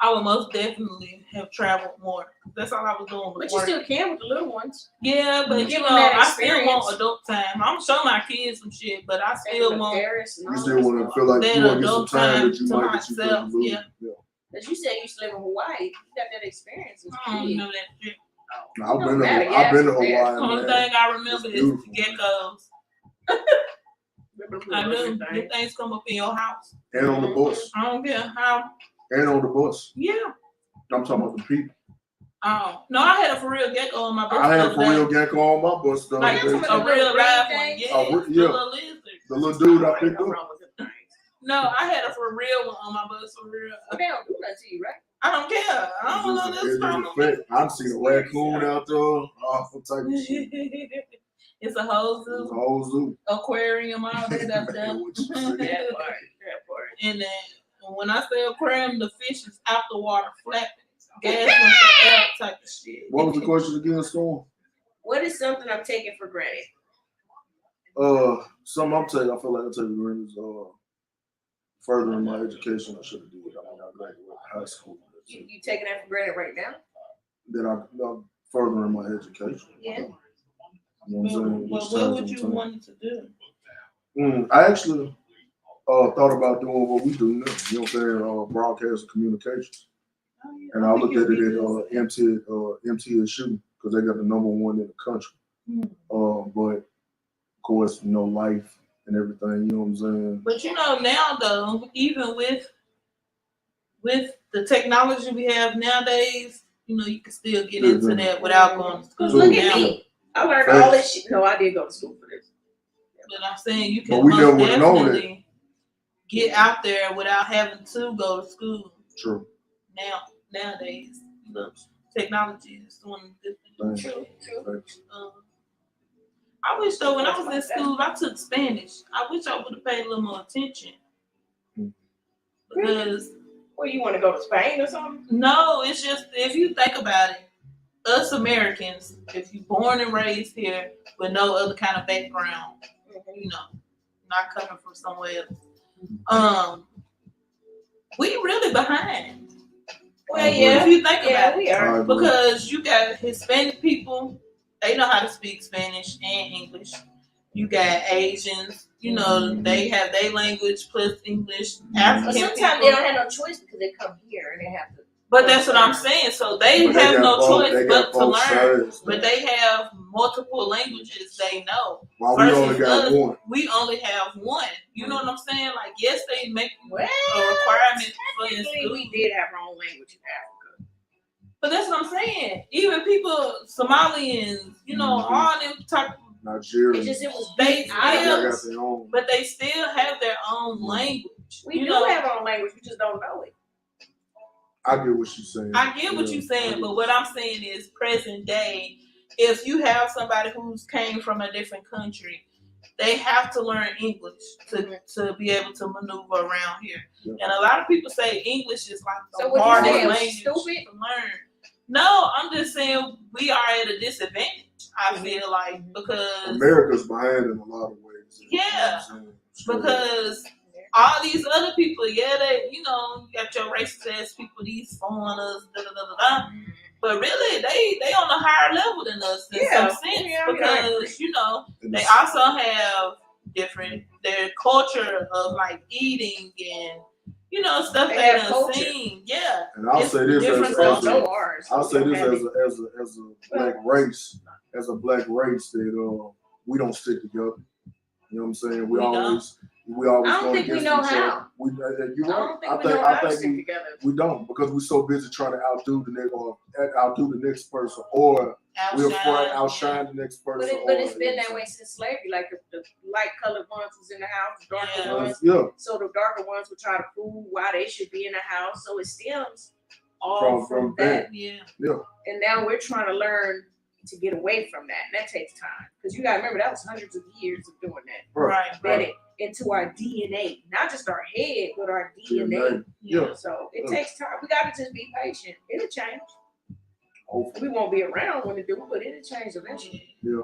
I would most definitely have traveled more. That's all I was doing. But you still can with the little ones. Yeah, but you know, I still want adult time. I'm showing my kids some shit, but I still want. You still want to feel like you want to get some time that you might myself. Yeah. Because you said you used to live in Hawaii. You got that experience. I don't know that shit. I've been to Hawaii. The only thing I remember is geckos. I knew good things come up in your house. And on the bus. I don't care how. And on the bus. Yeah. I'm talking about the people. Oh no, I had a for real gecko on my bus. I had a for real gecko on my bus though. Like a real live one. Yeah. The lizard. The little dude I picked up. No, I had a for real one on my bus for real. They don't do that to you, right? I don't care. I don't know this problem. I've seen a raccoon out there. All type of shit. It's a whole zoo. It's a whole zoo. Aquarium, all that stuff. That part. And then when I say aquarium, the fish is out the water flapping, gasping for air type of shit. What was the question again, Storm? What is something I'm taking for granted? Something I feel like I'm taking for granted is furthering my education. I should have did. I mean, I graduated high school. You taking that for granted right now? That I'm furthering my education. Yeah. You know what I'm saying? Well, what would you want to do? I actually thought about doing what we do now. You know what I'm saying? Broadcast and communications. Oh, yeah. And I looked at it at MTSU because they got the #1 in the country. But of course, life and everything. You know what I'm saying? But now though, even with the technology we have nowadays, you can still get into that without going to school. Because look at me. I learned all this shit. No, I did go to school for this. But I'm saying you can most definitely get out there without having to go to school. True. Nowadays, the technology is doing good. True. I wish though when I was in school, I took Spanish. I wish I would have paid a little more attention. Because where you want to go to Spain or something? No, it's just if you think about it, us Americans, if you're born and raised here with no other kind of background, not coming from somewhere else, we really behind. Well, yeah, if you think about we are. Because you got Hispanic people, they know how to speak Spanish and English. You got Asians, they have their language plus English. African sometimes people, they don't have no choice because they come here and they have to. But that's what I'm saying. So they have no choice but to learn. But they have multiple languages they know. While we only got one. We only have one. You know what I'm saying? Like, yes, they make a requirement for in school. We did have our own language in Africa. But that's what I'm saying. Even people, Somalians, all them type of Nigerians. But they still have their own language. We do have our own language. We just don't know it. I get what you're saying. I get what you're saying, but what I'm saying is present day, if you have somebody who's came from a different country, they have to learn English to be able to maneuver around here. Yeah. And a lot of people say English is like the hardest language to learn. No, I'm just saying we are at a disadvantage, I feel like, because America's behind in a lot of ways. Yeah, because all these other people, they, got your racist ass people, these foreigners, but really, they on a higher level than us in some sense, because they also have their culture of like eating and stuff they done seen. Yeah. And I'll say this as a black race, that we don't stick together. You know what I'm saying? We always I don't think we know how. I think we don't, because we're so busy trying to outdo the next person, or we're afraid to outshine the next person. But it's been that way since slavery. Like the light colored ones was in the house, the darker ones. Yeah. So the darker ones would try to prove why they should be in the house. So it stems all from that. Yeah. And now we're trying to learn to get away from that, and that takes time, because you got to remember that was hundreds of years of doing that. Right. Into our DNA, not just our head, but our DNA. Yeah. So it takes time. We got to just be patient. It'll change. Hopefully. We won't be around when it do, but it'll change eventually. Yeah.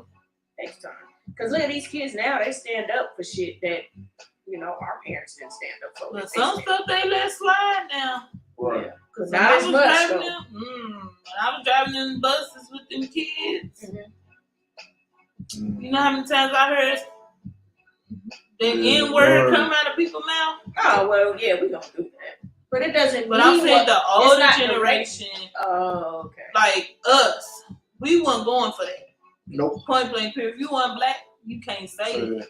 Next time. Because look at these kids now, they stand up for shit that, our parents didn't stand up for. But some stuff they let slide now. Right. Because not as much, though. I was driving in buses with them kids. You know how many times I heard the N-word come out of people's mouth? Oh, well, yeah, we're going to do that. But it doesn't But I'm saying the older generation, like us, we weren't going for that. Nope. Point blank period. If you weren't black, you can't say it.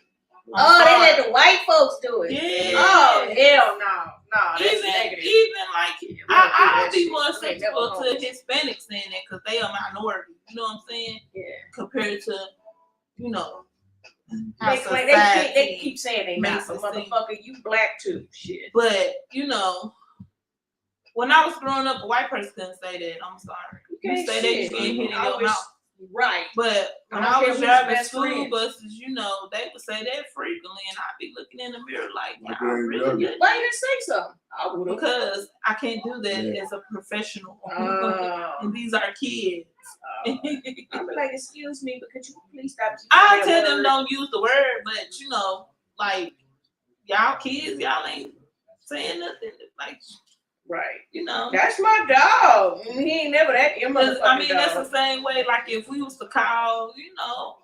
They let the white folks do it. Yeah. Oh, hell no. No, that's negative. Even like, I'll be more acceptable to Hispanics saying that, because they are minority. You know what I'm saying? Yeah. Когато they keep saying they not, but motherfucker, you black too. Shit. But when I was growing up, a white person couldn't say that. I'm sorry. You say that, you can't hit in your mouth. Right. But when I was driving school buses, they would say that frequently, and I'd be looking in the mirror like, y'all really good. Why you didn't say something? I would have. because I can't do that Yeah. as a professional. Oh. And these are kids. I'm like, excuse me, but could you please stop? using I that tell them word? don't use the word, but like y'all kids, y'all ain't saying nothing. Like, Right. That's That's my dog. He ain't never that. Your motherfucking I mean, dog. that's the same way. Like, if we was to call,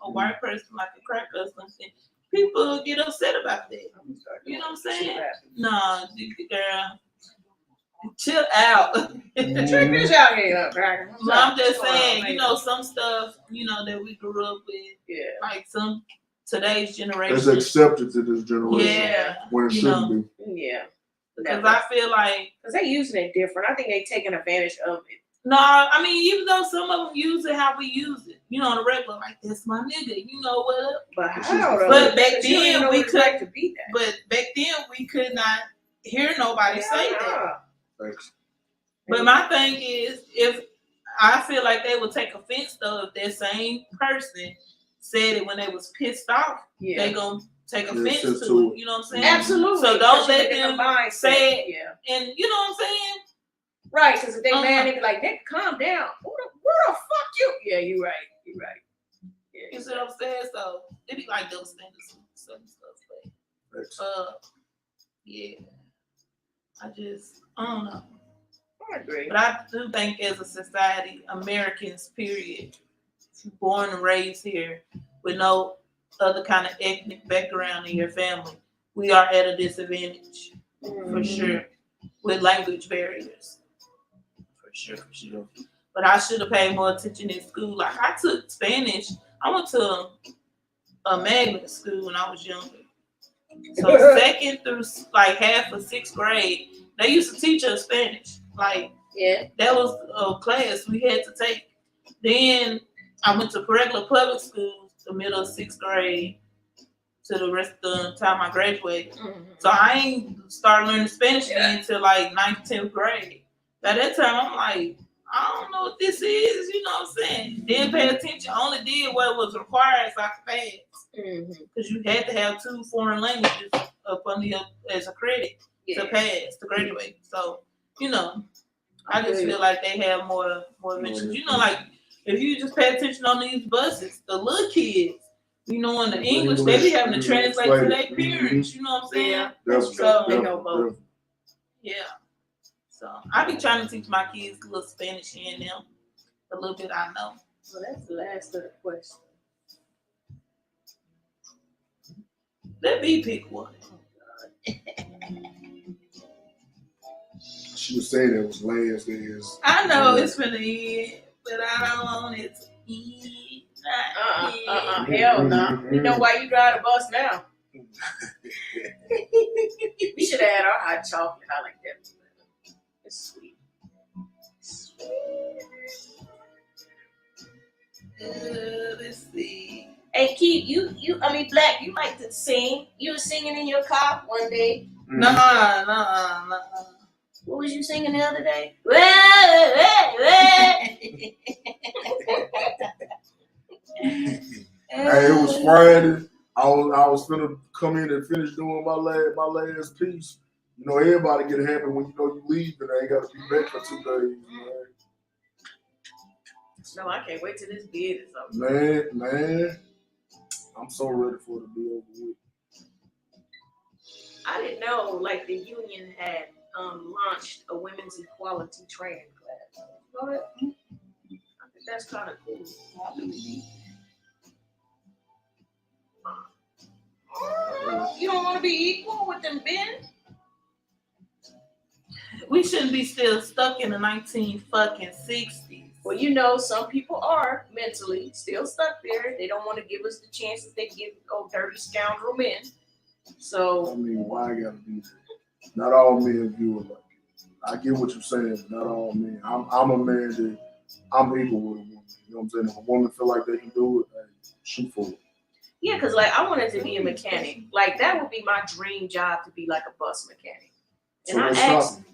a white person like a cracker or something, people get upset about that. You know what I'm saying? No, girl, chill out. Check this out here, cracker. But I'm just saying, some stuff, that we grew up with, Yeah. like some today's generation. It's accepted to this generation Yeah. when it shouldn't be. Yeah. Because I feel like. Because they using it different. I think they taking advantage of it. No, I mean, even though some of them use it how we use it, on the regular, like, that's my nigga, you know what? But how? But back then, we could. could. To be that. But back then, we could not hear nobody say that. Thanks. But my thing is, if I feel like they would take offense, though, if that same person said it when they was pissed off, they gonna take offense to it. You know what I'm saying? Absolutely. So don't let them say it. Yeah. And you know what I'm saying? Right, because if they mad, they be like, "Nick, calm down. Who the fuck you?" Yeah, you right. Yeah, you see what I'm saying? So it be like those standards and certain stuff. But yeah, I don't know. I agree. But I do think as a society, Americans, period, born and raised here with no other kind of ethnic background in your family, we are at a disadvantage for sure with language barriers. For sure. But I should have paid more attention in school. Like, I took Spanish. I went to a magnet school when I was younger. So second through like half of sixth grade, they used to teach us Spanish. Like, that was a class we had to take. Then I went to regular public schools the middle of sixth grade to the rest of the time I graduated. So I ain't started learning Spanish again until like 9th, 10th grade. By that time, I'm like, I don't know what this is, you know what I'm saying? Didn't pay attention. I only did what was required so I could pass. Because you had to have 2 foreign languages up on as a credit to pass, to graduate. So, I just feel like they have more mentions. Like, if you just pay attention on these buses, the little kids, in the English, they be having to translate to their parents, you know what I'm saying? Yeah, that's true. They know both. Yeah. So I be trying to teach my kids a little Spanish here and now. A little bit I know. Well, that's the last of the question. Let me pick one. She was saying it was last days. I know it's for the end, but I don't want it to end. Hell no. You know why you drive the bus now? We should have had our hot chocolate. I like that. It's sweet. Let's see. Hey, Keith, Black, you like to sing. You were singing in your car one day. No. What was you singing the other day? Hey, it was Friday. I was finna come in and finish doing my last piece. Everybody get happy when you leave and I ain't got to be back for 2 days. Man. No, I can't wait till this bid is over. Man, I'm so ready for it to be over with. I didn't know, like, the union had launched a women's equality training class. You know that? I think that's kind of cool. You don't want to be equal with them men? We shouldn't be still stuck in the 1960s. Well, some people are mentally still stuck there. They don't want to give us the chances they give dirty scoundrel men. So, I mean, why I gotta be there? Not all men view it like it. I get what you're saying. Not all men. I'm a man that I'm equal with a woman. You know what I'm saying? If a woman feel like they can do it, hey, shoot for it. yeah, because like I wanted to be a mechanic. Like that would be my dream job, to be like a bus mechanic. And So I what's asked up?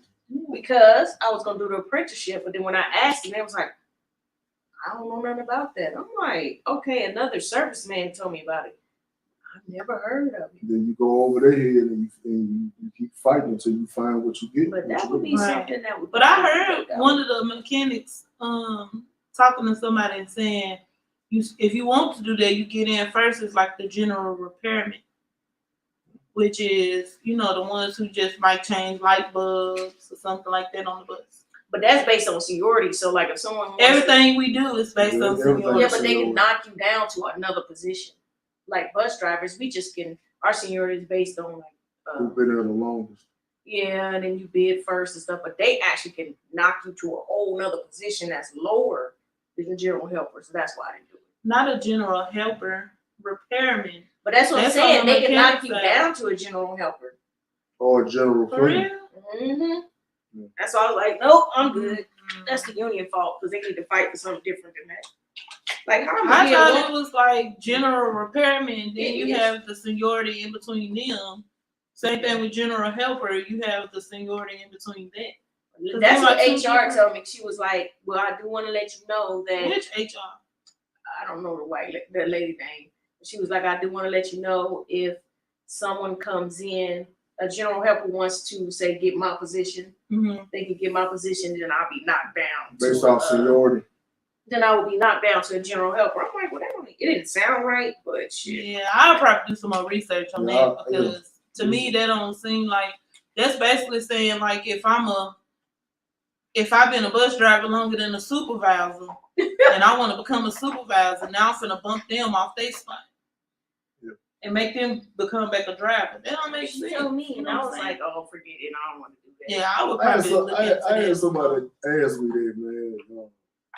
because I was gonna do the apprenticeship, but then when I asked him, they was like, I don't know nothing about that. I'm like, okay, another serviceman told me about it. I've never heard of it. Then you go over their head and you keep fighting until you find what you get. But that would be Right. something that would. But I heard one of the mechanics talking to somebody and saying, if you want to do that, you get in first. It's like the general repairman, which is the ones who just might change light bulbs or something like that on the bus. But that's based on seniority. So like if someone Everything we do is based on seniority. yeah, but they can knock you down to another position. Like bus drivers, we just can our seniority is based on like Who's been there the longest? yeah, and then you bid first and stuff. But they actually can knock you to a whole nother position that's lower than the general helper. So that's why they do it. Not a general helper, repairman. But that's what I'm That's saying. on the They can knock mechanic you side. down to a general helper. Or a general For cleaner. real? Mm-hmm. Yeah. That's why I was like, nope, I'm good. That's the union fault because they need to fight for something different than that. Like how am I I thought it was like general repairman. Then It you is. have the seniority in between them. Same thing with general helper. You have the seniority in between that. That's what Like two HR different- told me. She was like, well, I do want to let you know that Which HR? I don't know the lady name. She was like, I do want to let you know if someone comes in, a general helper wants to say get my position, Mm-hmm. they can get my position, then I'll be knocked down. Based to, off seniority. then I will be knocked down to a general helper. I'm like, well, it didn't sound right, but shit. Yeah, I'll probably do some more research on Yeah, that because to me that don't seem like that's basically saying like if I've been a bus driver longer than a supervisor and I want to become a supervisor, now I'm finna bump them off their spot. Yeah. And make them become back a driver. That don't make She sense. told me, You and know I what was I'm saying? like, oh, forget it. I don't want to do that. Yeah, I would I had, probably some, look I, into I had that. somebody ask me that, man.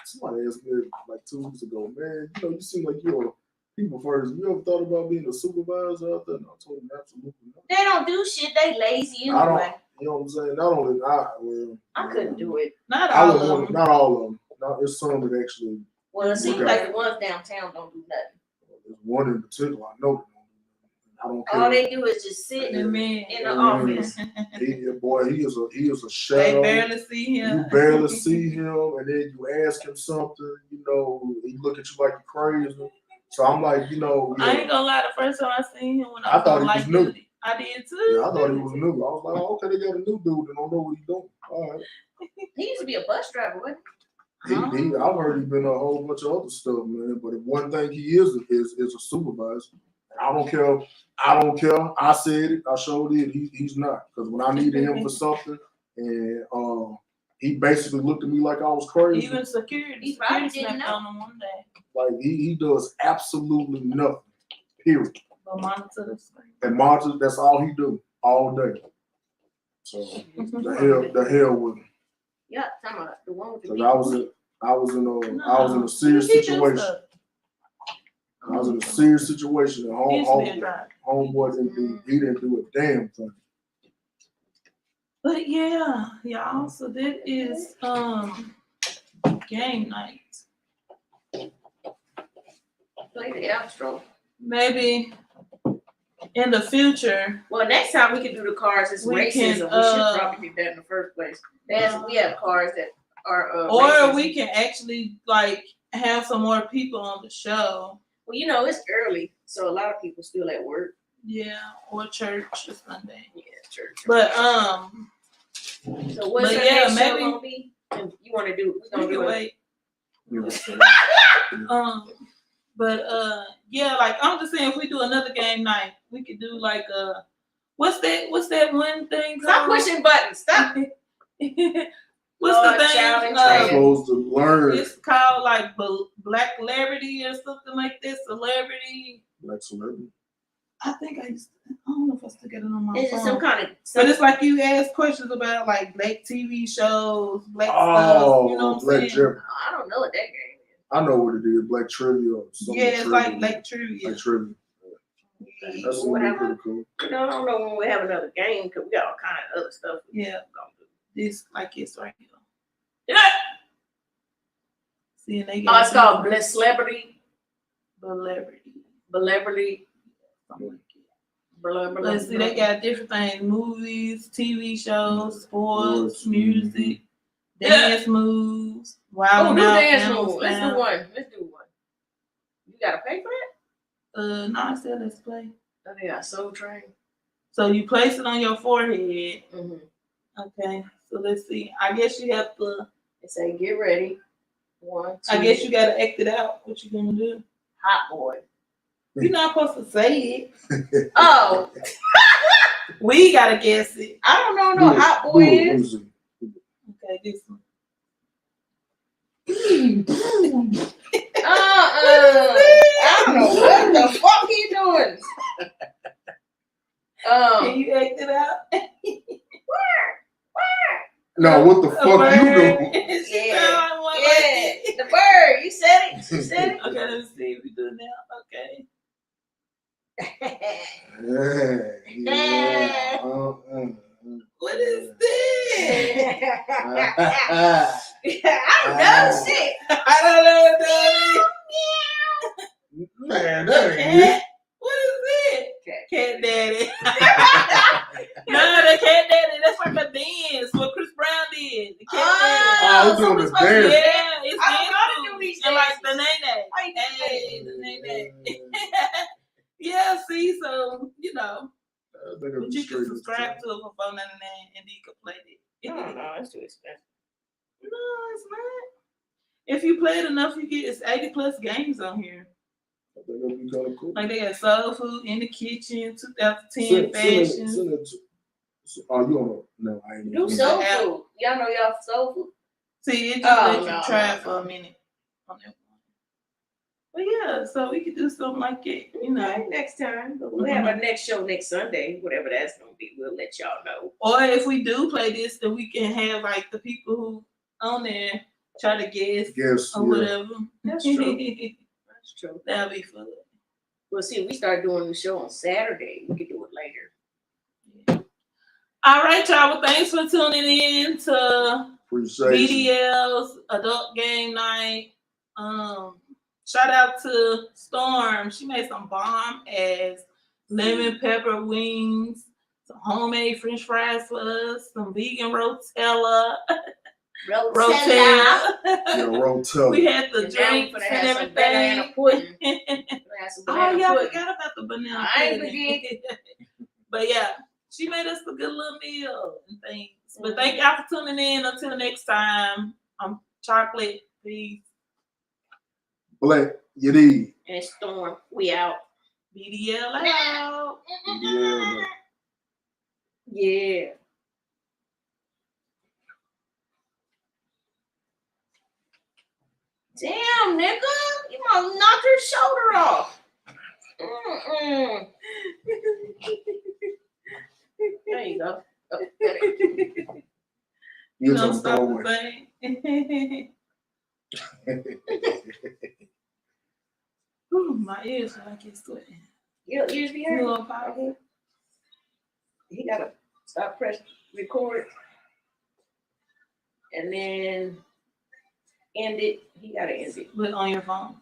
Somebody asked me like 2 weeks ago, man, you seem like you're a people first. You ever thought about being a supervisor out there? And I told him absolutely not. They don't do shit. They lazy I anyway. don't, you know what I'm saying? Not only I couldn't do it. Not I all wouldn't of want them. not all of them. No, it's some that actually. Well, it seems Okay. like the ones downtown don't do nothing. There's one in particular I know. I don't care. All they do is just sit The man. in the office. He is a They shadow. barely see him. You barely see him, and then you ask him something. He look at you like you're crazy. So I'm like, I ain't gonna lie, the first time I seen him when I I thought was he was on new. light duty, I did too. Yeah, I thought he was new. I was like, oh, okay, they got a new dude that don't know what he's doing. All right. He used to be a bus driver, wasn't I've heard he's been a whole bunch of other stuff, man. But if one thing he is a supervisor. I don't care. I said it. I showed it. He's not. Because when I needed him for something, and he basically looked at me like I was crazy. Even security. He probably Security didn't snapped know. on him one day. Like he does absolutely nothing. Period. But monitor the screen. And monitor, that's all he do all day. So the hell with him. Yeah, talking about the one with the Because big I was in a serious He do situation. stuff. I was in a serious situation at He used to be a driver. homeboy didn't do a damn thing. But yeah, y'all. So that is game night. play the outro. Maybe in the future. Well, next time we can do the cars as We racism. can, We should probably do that in the first place. We have cars that are Or racism. we can actually like have some more people on the show. Well, it's early, so a lot of people still at work. Yeah, or church or Sunday. Yeah, church. But So what's but our yeah, next show maybe- gonna be? And you want to do? We we gonna can do it. wait. Yeah. But yeah, like I'm just saying, if we do another game night, we could do like what's that one thing? Stop called? pushing buttons. Stop. What's Lord, the child, thing? and I'm trans. supposed to learn It's called like Black Celebrity or something like this. Celebrity. like celebrity. I think I don't know if I still got it on my Is it phone. some kind of? But it's like you ask questions about like black TV shows, black stuff. Oh, You know what I'm Black saying? Jeopardy. I don't know what that game is. I know what it is. Black Trivia. Or something. Yeah, it's like Trivia. black trivia. Like trivia. That's Well, really whatever. pretty cool. I don't know when we have another game because we got all kind of other stuff. Yeah. Gonna do. This like it's right here. Yeah. See, and they Oh, got it's called Celebrity. Celebrity. Celebrity. Something like Blah, that. Let's see, they got different things: movies, TV shows, sports, music, dance moves. Wild do Out, dance Animal move. Let's Style. do one. You gotta pay for that? No, I said let's play. Oh, they got Soul Train. So you place it on your forehead. Mm-hmm. Okay. So let's see. I guess you have to. They say get ready. 1, 2. I guess you gotta act it out. What you gonna do? Hot boy. You're not supposed to say it. Oh, We gotta guess it. I don't know. No, hot boy is. Okay, this one. I don't know what the fuck he doing. Can you act it out? No, what the fuck you doing? Yeah, the bird. You said it. You said it. Okay, let's see if we do it now. Okay. Yeah. What is this? I don't know shit. I don't know, Daddy. Man, that ain't Cat? What is it? Cat Daddy. Oh, No, the Cat Daddy. That's like a dance. What Chris Brown did. The Cat Daddy. Oh, doing the dance. Yeah, it's I don't know how to dance do these and like dances. the nene. How you do Hey, the nene. Yeah, see, so you know, but you can subscribe to it for $4.99 and you can play it. no, it's too expensive. No, it's not. If you play it enough, you get it's 80 plus games on here. I think that'd be kind of cool. Like they got Soul Food in the Kitchen, 2010 fashion. Oh, you don't know? No, I ain't. Do even- soul food. Y'all know y'all soul food. See, it just Oh, let you no, try no, for a minute on that one. But yeah, so we could do something like it, you know. Okay, next time. But we'll have our next show next Sunday, whatever that's gonna be. We'll let y'all know. Or if we do play this, then we can have like the people who on there try to guess Yes, or yeah. whatever. That's true. That's true. That'll be fun. Well, see, we start doing the show on Saturday. We can do it later. All right, y'all. Well, thanks for tuning in to Appreciate you. BDL's Adult Game Night. Shout out to Storm. She made some bomb ass lemon pepper wings, some homemade French fries for us, some vegan rotella. Rotella. Yeah, Rotella. We had the And now we drinks finna and have some banana everything. pudding. We'll have some Oh banana yeah, I pudding. forgot about the banana I ain't pudding. forget. But yeah, she made us a good little meal and things. But thank y'all for tuning in. Until next time, I'm Chocolate. Peace. Black, you need. And Storm, we out. BDL out. Yeah. Yeah. Damn, nigga. You must knock your shoulder off. Mm-mm. There you go. Oh, You Don't just stop throw the away. thing. Ooh, my ears are like it's sweating. Your ears be You hurting? little power. He gotta stop pressing record and then end it. He gotta end it. But on your phone.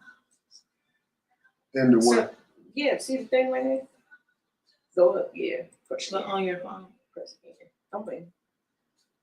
In the way. So, yeah, see the thing right there? Go up, yeah. Push But it. on your phone. Press it. I'm waiting.